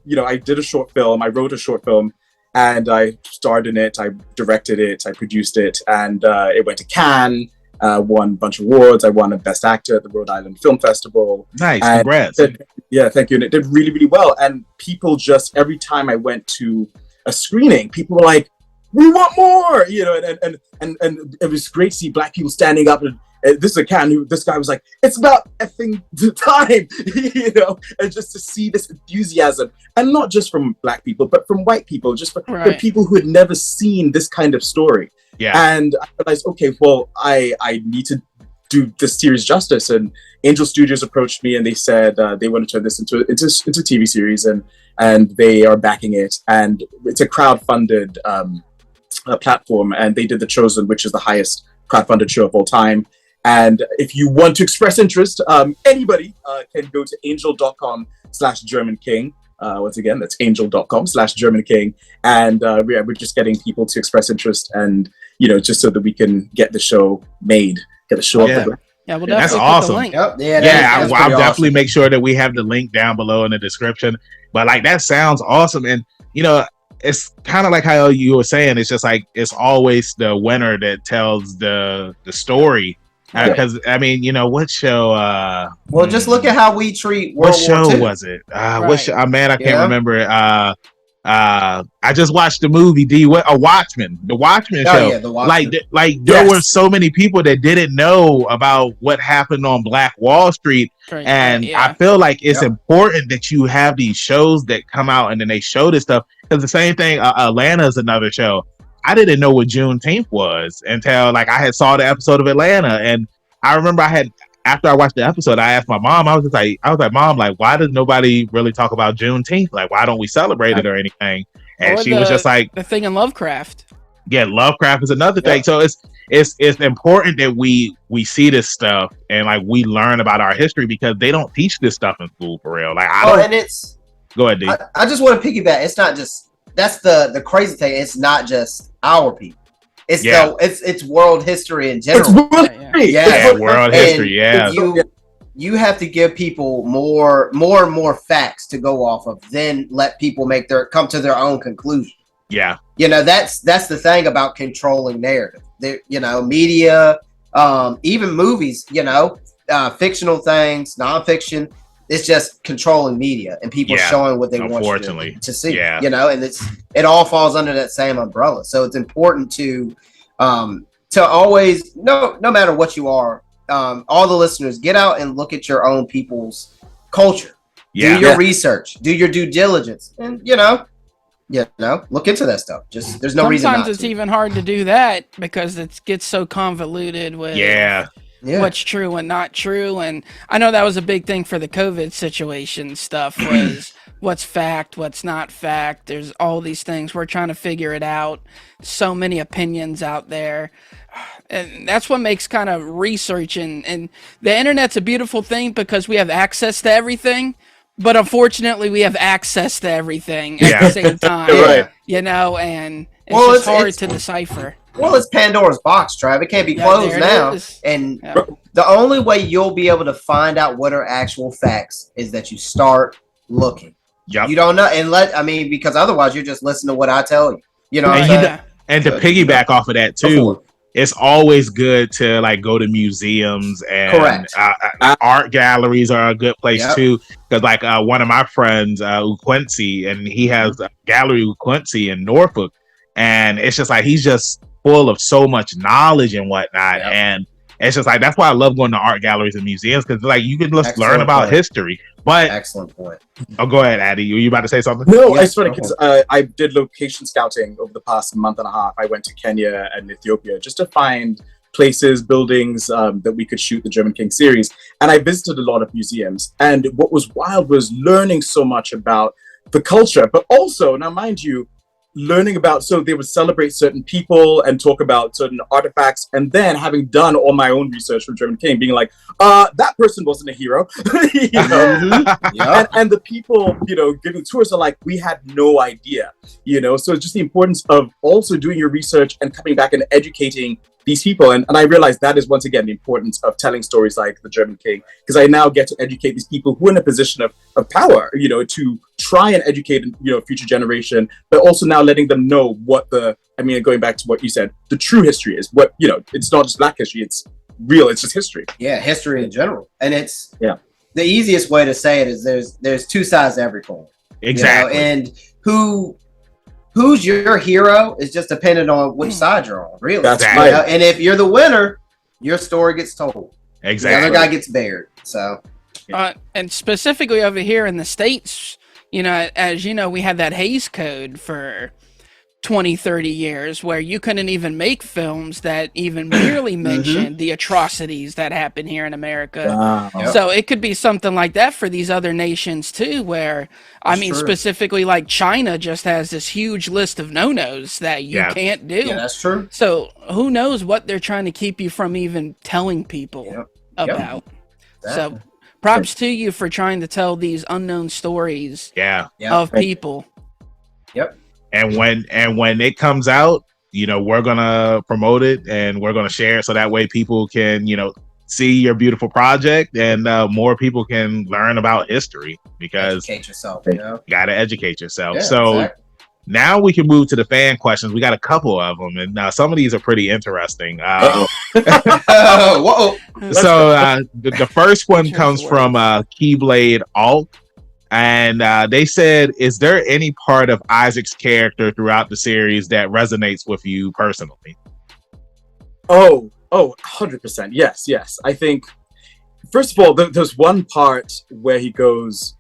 did a short film, I wrote a short film, and I starred in it, I directed it, I produced it, and it went to Cannes, won a bunch of awards. I won a Best Actor at the Rhode Island Film Festival. Nice, congrats. Thank you. And it did really, really well. And people just, every time I went to a screening, people were like, we want more, you know, and it was great to see Black people standing up and this is a Cannes, this guy was like, it's about effing time, you know, and just to see this enthusiasm, and not just from Black people, but from white people, just for people who had never seen this kind of story. Yeah. And I realized, okay, well, I need to do this series justice. And Angel Studios approached me and they said they want to turn this into a TV series, and they are backing it. And it's a crowd-funded platform, and they did The Chosen, which is the highest crowd-funded show of all time. And if you want to express interest, anybody can go to angel.com/German King. Once again, that's angel.com/German King. And we're just getting people to express interest, and, you know, just so that we can get the show made, get the show up. Yeah, well, that's awesome. Link. Yep. I'll definitely make sure that we have the link down below in the description. But like, that sounds awesome. And, you know, it's kind of like how you were saying, it's just like, it's always the winner that tells the story. Because I mean, you know, what show? Well, just look at how we treat World War II. What show was it? What show? Man, I can't remember it. I just watched the movie Watchmen, the Watchmen show. Yeah, the Watchmen. Like there were so many people that didn't know about what happened on Black Wall Street, and I feel like it's important that you have these shows that come out and then they show this stuff. Because the same thing, Atlanta is another show. I didn't know what Juneteenth was until like I had saw the episode of Atlanta, and I remember after I watched the episode, I asked my mom. I was like, Mom, like, why does nobody really talk about Juneteenth? Like, why don't we celebrate it or anything? And she was just like, the thing in Lovecraft. Yeah, Lovecraft is another thing. So it's important that we see this stuff and like we learn about our history, because they don't teach this stuff in school for real. Like go ahead, D. I just want to piggyback. It's not just that's the crazy thing. It's not just our people. It's it's world history in general. It's world history. Yeah, world history. Yeah. You have to give people more and more facts to go off of, then let people come to their own conclusion. Yeah. That's the thing about controlling narrative. Media, even movies, fictional things, nonfiction. It's just controlling media and people showing what they want you to see. Yeah. And it all falls under that same umbrella. So it's important to always, no matter what you are, all the listeners, get out and look at your own people's culture. Yeah. Do your research, do your due diligence, and look into that stuff. Just there's no reason. Sometimes it's even hard to do that because it gets so convoluted with what's true and not true. And I know that was a big thing for the COVID situation stuff was what's fact, what's not fact. There's all these things. We're trying to figure it out. So many opinions out there. And that's what makes kind of research and the internet's a beautiful thing because we have access to everything. But unfortunately, we have access to everything at the same time, right. And it's hard to decipher. Well, it's Pandora's box, Trav. It can't be closed now. And the only way you'll be able to find out what are actual facts is that you start looking. Yep. You don't know, because otherwise you're just listening to what I tell you. And to piggyback off of that too. It's always good to like go to museums and art galleries are a good place too. Because like one of my friends, Quincy, and he has a gallery Quincy in Norfolk, and it's just like he's just full of so much knowledge and whatnot. And it's just like that's why I love going to art galleries and museums, because like you can just learn about history. But excellent point. Oh, go ahead, Addy. Were you about to say something? No, I just want to, because I did location scouting over the past month and a half. I went to Kenya and Ethiopia just to find places, buildings that we could shoot the German King series. And I visited a lot of museums. And what was wild was learning so much about the culture, but also, now mind you, learning about, so they would celebrate certain people and talk about certain artifacts, and then having done all my own research from German King, being like, that person wasn't a hero. And the people, giving tours are like, we had no idea, so it's just the importance of also doing your research and coming back and educating these people. And I realized that is once again the importance of telling stories like the German King, because I now get to educate these people who are in a position of power, to try and educate, future generation, but also now letting them know what going back to what you said, the true history is. What, it's not just Black history, it's real, it's just history. Yeah, history in general. And it's the easiest way to say it is there's two sides to every coin. Exactly. And who's your hero is just dependent on which side you're on, really. That's right. And if you're the winner, your story gets told. Exactly. The other guy gets buried. So, and specifically over here in the States, as you know, we had that Hays Code for 20, 30 years where you couldn't even make films that even merely mentioned the atrocities that happen here in America. Wow. So it could be something like that for these other nations too, where, specifically like China just has this huge list of no-nos that you can't do. Yeah, that's true. So who knows what they're trying to keep you from even telling people about. Exactly. So props to you for trying to tell these unknown stories of people. Yep. And when it comes out, we're gonna promote it and we're gonna share it so that way people can, see your beautiful project and more people can learn about history, because educate yourself, you gotta educate yourself. Now we can move to the fan questions. We got a couple of them, and some of these are pretty interesting. Whoa. So the first one comes from Keyblade Alt. And they said, is there any part of Isaac's character throughout the series that resonates with you personally? Oh, 100%. Yes. I think, first of all, there's one part where he goes,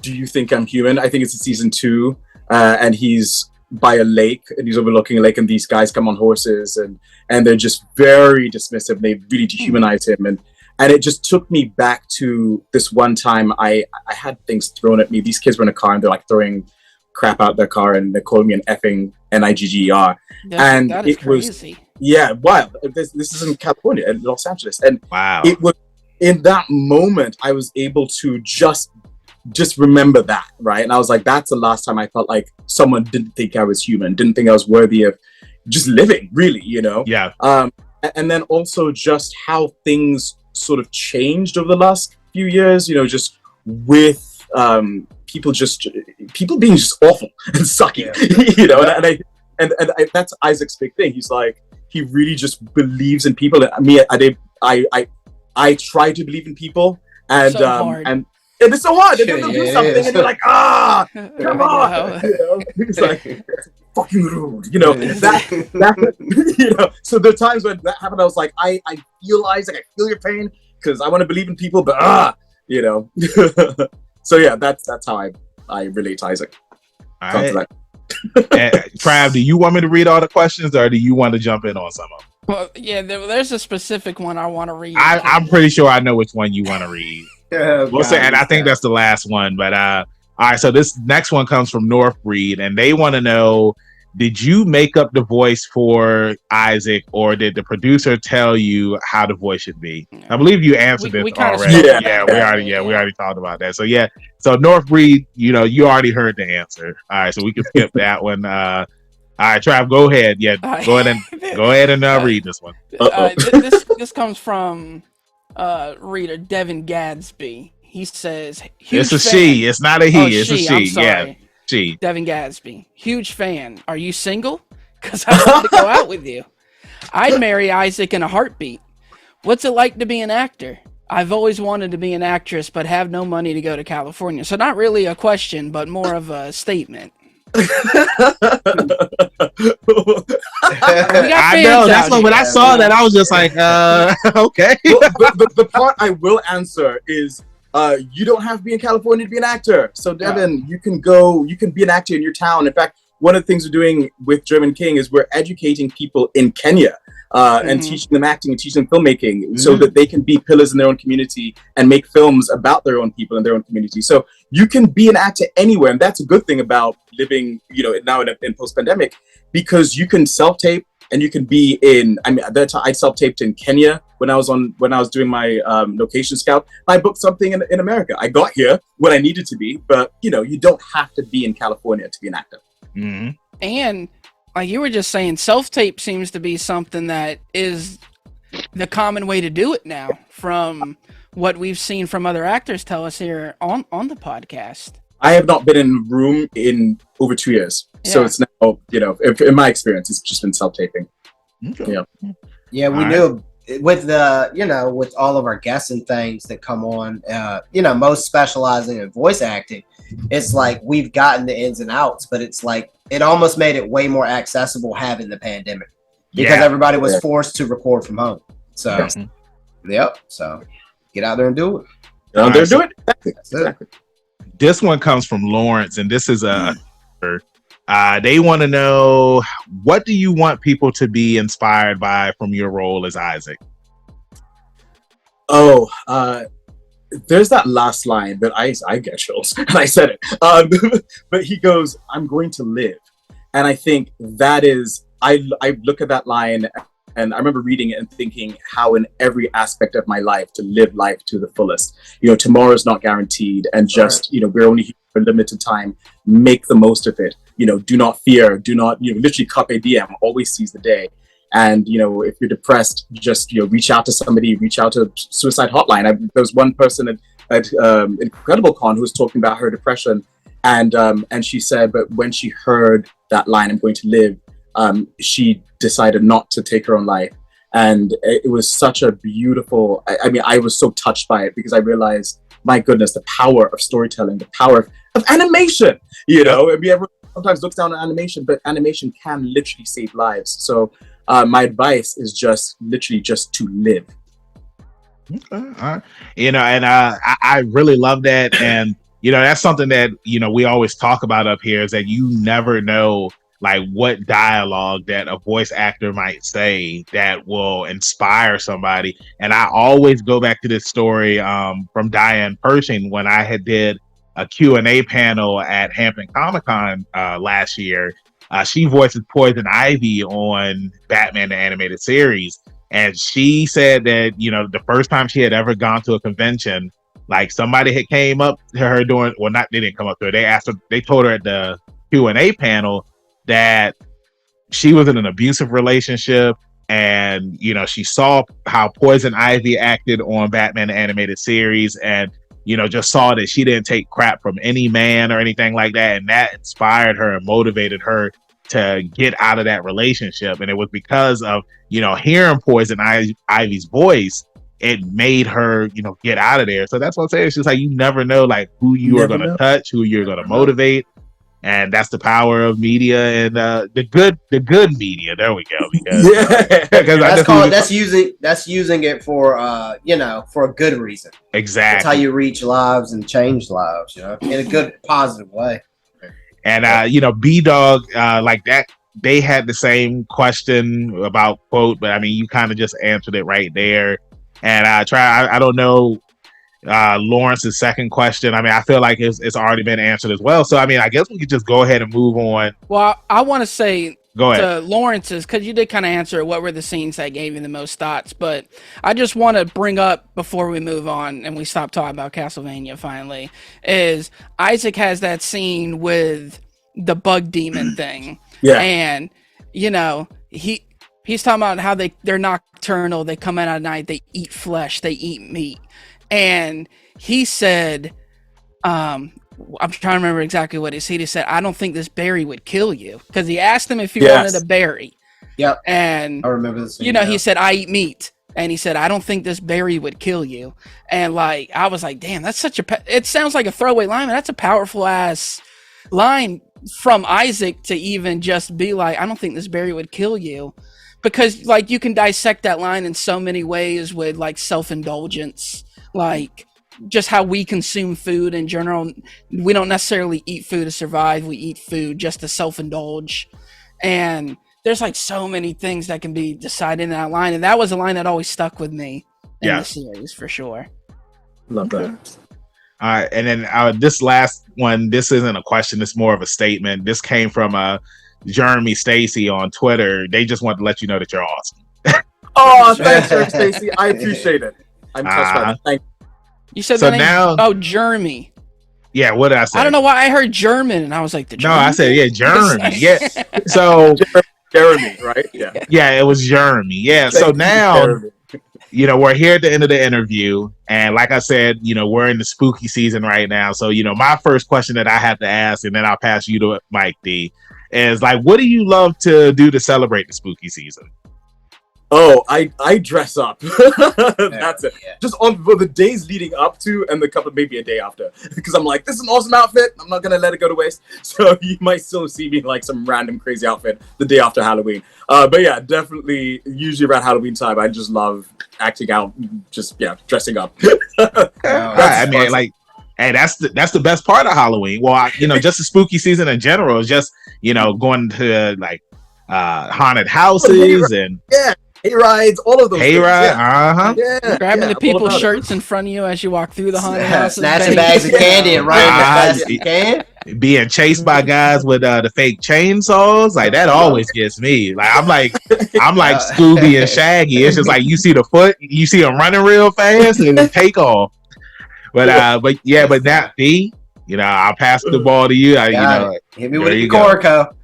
do you think I'm human? I think it's in season 2. And he's by a lake, and he's overlooking a lake, and these guys come on horses, and they're just very dismissive. They really dehumanize him, and it just took me back to this one time I had things thrown at me. These kids were in a car and they're like throwing crap out their car, and they're calling me an effing NIGGER. And that is it crazy. was wild. This is in California, in Los Angeles, and wow, it was in that moment I was able to just remember that, right? And I was like, that's the last time I felt like someone didn't think I was human, didn't think I was worthy of just living, really, you know? Yeah. And then also just how things sort of changed over the last few years, you know, just with people being just awful and sucky, you know? And that's Isaac's big thing. He's like, he really just believes in people. I try to believe in people, and and it's so hard. And then they'll do something, and you're like, come on. You know? It's like, that's fucking rude. You know, that you know. So there are times when that happened, I was like, I feel Isaac, I feel your pain, because I want to believe in people, but you know. So yeah, that's how I relate to Isaac. All right. Trav, do you want me to read all the questions, or do you want to jump in on some of them? Well, yeah, there's a specific one I want to read. I'm pretty sure I know which one you want to read. We'll say, and I think that's the last one. But all right, so this next one comes from North Breed, and they want to know: did you make up the voice for Isaac, or did the producer tell you how the voice should be? I believe you answered this already. We already talked about that. So yeah, so North Breed, you know, you already heard the answer. All right, so we can skip that one. All right, Trav, go ahead. Yeah, go ahead and read this one. This comes from reader Devin Gadsby. He says, "It's a she. It's not a he. It's a she. I'm sorry. Yeah, she." Devin Gadsby, huge fan. Are you single? Because I'd love to go out with you. I'd marry Isaac in a heartbeat. What's it like to be an actor? I've always wanted to be an actress, but have no money to go to California. So not really a question, but more of a statement. I know that's when I saw that I was just like, okay. Well, the part I will answer is you don't have to be in California to be an actor. So Devin, you can be an actor in your town. In fact, one of the things we're doing with German King is we're educating people in Kenya and teaching them acting and teaching them filmmaking so that they can be pillars in their own community and make films about their own people and their own community. So you can be an actor anywhere, and that's a good thing about living, you know, now in post-pandemic, because you can self-tape and you can be in. I mean, at that time I self-taped in Kenya when I was doing my location scout. I booked something in America. I got here when I needed to be, but you know, you don't have to be in California to be an actor. Mm-hmm. And like you were just saying, self-tape seems to be something that is the common way to do it now, from what we've seen from other actors tell us here on the podcast. I have not been in a room in over 2 years. Yeah. So it's now, you know, in my experience, it's just been self-taping. Okay. Yeah, we knew with the, you know, with all of our guests and things that come on, you know, most specializing in voice acting, it's like we've gotten the ins and outs, but it's like it almost made it way more accessible having the pandemic because everybody was forced to record from home. So, so get out there and do it. Get out there and do it. Exactly. This one comes from Lawrence, and this is they want to know, what do you want people to be inspired by from your role as Isaac? There's that last line that I get chills, and I said it. But he goes, "I'm going to live," and I think that is. I look at that line, and I remember reading it and thinking how in every aspect of my life to live life to the fullest. You know, tomorrow is not guaranteed, and just you know, we're only here for a limited time. Make the most of it. You know, do not fear. Do not, you know, literally carpe diem. Always seize the day. And, you know, if you're depressed, just, you know, reach out to somebody, reach out to suicide hotline. There was one person at Incredible Con who was talking about her depression. And she said, but when she heard that line, "I'm going to live," she decided not to take her own life. And it was such a beautiful, I mean, I was so touched by it because I realized, my goodness, the power of storytelling, the power of animation, you know, everyone sometimes looks down on animation, but animation can literally save lives. So, my advice is just literally just to live. Okay. You know, and I really love that. And, you know, that's something that, you know, we always talk about up here, is that you never know like what dialogue that a voice actor might say that will inspire somebody. And I always go back to this story from Diane Pershing when I had did a Q&A panel at Hampton Comic-Con last year. She voices Poison Ivy on Batman the Animated Series. And she said that, you know, the first time she had ever gone to a convention, like somebody had came up to her during, well, not, they didn't come up to her. They asked her, they told her at the Q&A panel that she was in an abusive relationship, and you know she saw how Poison Ivy acted on Batman the Animated Series, and you know just saw that she didn't take crap from any man or anything like that, and that inspired her and motivated her to get out of that relationship. And it was because of, you know, hearing Poison Ivy's voice, it made her, you know, get out of there. So that's what I'm saying. It's just like you never know like who you are going to touch, who you're going to motivate. And that's the power of media and the good media. There we go. Because that's using it for you know, for a good reason. Exactly. That's how you reach lives and change lives, you know, in a good positive way. And you know, B-Dog, like that, they had the same question about quote, but I mean, you kind of just answered it right there. And I don't know. Lawrence's second question, I mean, I feel like it's already been answered as well. So I mean, I guess we could just go ahead and move on. Well, I want to say go ahead to Lawrence's, because you did kind of answer what were the scenes that gave you the most thoughts, but I just want to bring up before we move on and we stop talking about Castlevania finally, is Isaac has that scene with the bug demon thing. Yeah. And you know, he's talking about how they're nocturnal, they come out at night, they eat flesh, they eat meat. And he said, I'm trying to remember exactly what he said. He said, I don't think this berry would kill you. Because he asked him if he wanted a berry. Yep. And I remember this. You know, he said, I eat meat. And he said, I don't think this berry would kill you. And like, I was like, damn, that's such it sounds like a throwaway line, but that's a powerful ass line from Isaac to even just be like, I don't think this berry would kill you. Because like, you can dissect that line in so many ways with like self-indulgence. Like just how we consume food in general. We don't necessarily eat food to survive. We eat food just to self-indulge. And there's like so many things that can be decided in that line. And that was a line that always stuck with me in the series for sure. Love that. All right. And then this last one, this isn't a question. It's more of a statement. This came from Jeremy Stacy on Twitter. They just want to let you know that you're awesome. Oh, thanks, Jeremy Stacy. I appreciate it. I'm touched by that. Thank you. Said so now, Jeremy. Yeah, what did I say? I don't know why I heard German and I was like, No, I said, Jeremy. Yeah. So Jeremy, right? Yeah. Yeah, it was Jeremy. Yeah. So now, you know, we're here at the end of the interview. And like I said, you know, we're in the spooky season right now. So, you know, my first question that I have to ask, and then I'll pass you to Mike D, is like, what do you love to do to celebrate the spooky season? Oh, I dress up. That's it. Yeah. Just on the days leading up to and the couple, maybe a day after, because I'm like, this is an awesome outfit. I'm not gonna let it go to waste. So you might still see me in like some random crazy outfit the day after Halloween. But yeah, definitely. Usually around Halloween time, I just love acting out, just dressing up. I mean, like, hey, that's the best part of Halloween. Well, you know, just the spooky season in general is just, you know, going to like haunted houses and hay rides, all of those. Hay ride, grabbing the people's shirts in front of you as you walk through the haunted houses, snatching bags of candy and running as fast as you can. Being chased by guys with the fake chainsaws, like that always gets me. Like I'm like Scooby and Shaggy. It's just like you see the foot, you see them running real fast and then take off. But now D, you know, I'll pass the ball to you. You know, hit me with the Corco.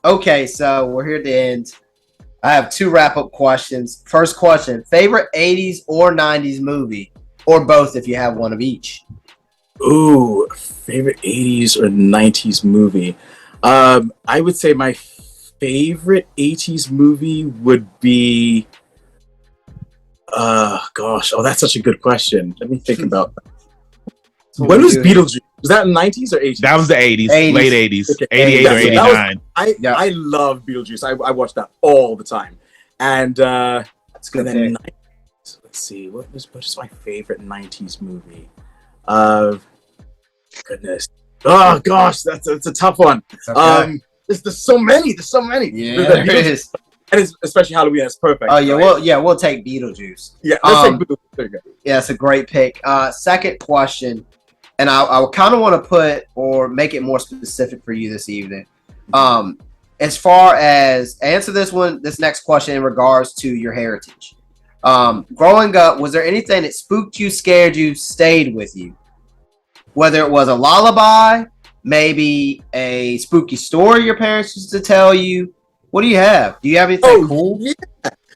Okay, so we're here at the end. I have 2 wrap-up questions. First question, favorite 80s or 90s movie, or both if you have one of each. Ooh, favorite 80s or 90s movie. I would say my favorite 80s movie would be that's such a good question. Let me think about that. When was Beetlejuice? Was that in the 90s or 80s? That was the 80s. Late 80s. Okay. 88 or 89. I love Beetlejuice. I watch that all the time. And that's good. Then let's see. What is my favorite 90s movie? Goodness. Oh gosh, that's a tough one. Okay. There's so many. There's so many. Yeah, there is. And it's, especially Halloween, it's perfect. Oh yeah, right? We'll take Beetlejuice. Yeah, let's take Beetlejuice. Yeah, it's a great pick. Second question, and I kind of want to put or make it more specific for you this evening. As far as answer this next question in regards to your heritage. Growing up, was there anything that spooked you, scared you, stayed with you? Whether it was a lullaby, maybe a spooky story your parents used to tell you. What do you have? Do you have anything cool?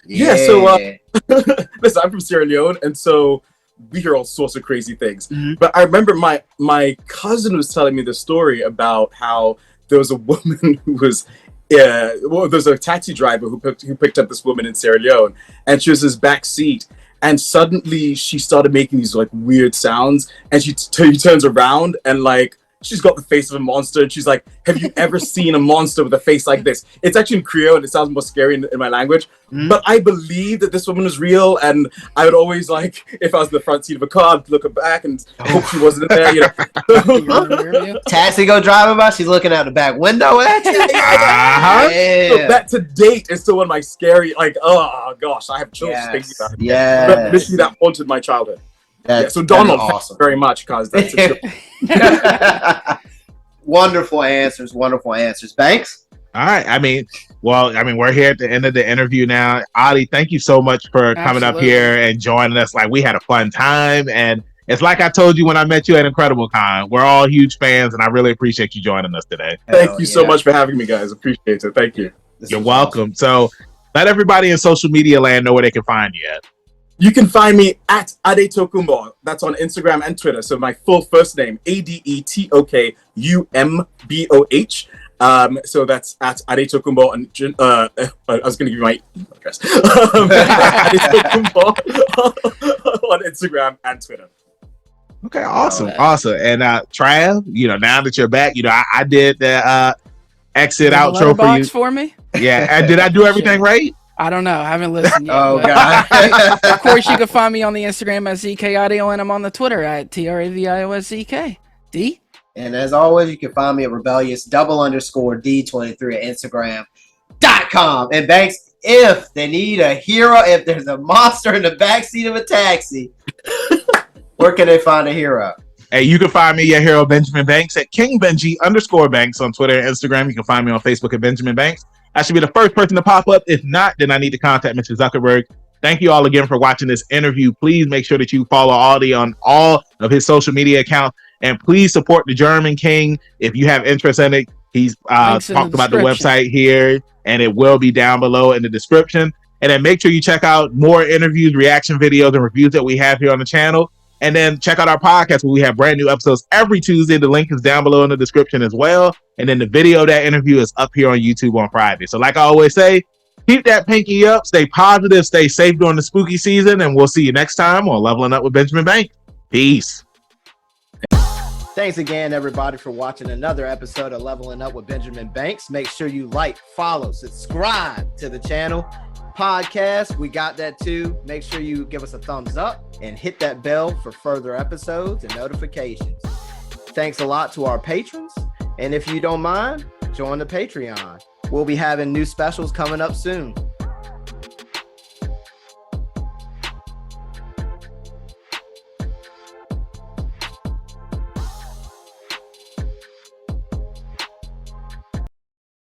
Yeah. So, listen, I'm from Sierra Leone, and so we hear all sorts of crazy things. Mm-hmm. But I remember my cousin was telling me the story about how there was a woman who was, there's a taxi driver who picked up this woman in Sierra Leone, and she was in his back seat, and suddenly she started making these like weird sounds, and she turns around and like. She's got the face of a monster, and she's like, have you ever seen a monster with a face like this? It's actually in Creole, and it sounds more scary in my language. Mm-hmm. But I believe that this woman was real, and I would always, like, if I was in the front seat of a car, I'd look back and hope she wasn't in there, you know. Taxi go driving by, she's looking out the back window at you. Yeah. So that to date is still one of my scary, like, oh gosh, I have chills thinking about it. Yeah. But literally that haunted my childhood. So Donald, awesome. Thank you very much, because that's wonderful answers. Banks? All right. We're here at the end of the interview now. Adi, thank you so much for coming up here and joining us. Like, we had a fun time, and it's like I told you when I met you at Incredible Con. We're all huge fans, and I really appreciate you joining us today. Thank you so much for having me, guys. Appreciate it. Thank you. You're welcome. Awesome. So let everybody in social media land know where they can find you at. You can find me at Adetokumboh. That's on Instagram and Twitter. So my full first name, Adetokumboh. So that's at Adetokumboh. And I was going to give you my email address. Adetokumboh on Instagram and Twitter. Okay, awesome. And Trav, now that you're back, I did the exit outro for you. For me? Yeah, and did I do everything right? I don't know. I haven't listened yet. Oh, God. Of course, you can find me on the Instagram at ZK Audio, and I'm on the Twitter at TRAVIOSZK. D? And as always, you can find me at rebellious_D23 at Instagram.com. And Banks, if they need a hero, if there's a monster in the backseat of a taxi, where can they find a hero? Hey, you can find me, your hero, Benjamin Banks, at KingBenji_Banks on Twitter and Instagram. You can find me on Facebook at Benjamin Banks. I should be the first person to pop up. If not, then I need to contact Mr. Zuckerberg. Thank you all again for watching this interview. Please make sure that you follow Adi on all of his social media accounts. And please support the German King. If you have interest in it, he's talked about the website here, and it will be down below in the description. And then make sure you check out more interviews, reaction videos, and reviews that we have here on the channel. And then check out our podcast where we have brand new episodes every Tuesday. The link is down below in the description as well. And then the video of that interview is up here on YouTube on Friday. So like I always say, keep that pinky up, stay positive, stay safe during the spooky season, and we'll see you next time on Leveling Up with Benjamin Banks. Peace. Thanks again, everybody, for watching another episode of Leveling Up with Benjamin Banks. Make sure you like, follow, subscribe to the channel. Podcast, we got that too. Make sure you give us a thumbs up and hit that bell for further episodes and notifications. Thanks a lot to our patrons. And if you don't mind, join the Patreon. We'll be having new specials coming up soon.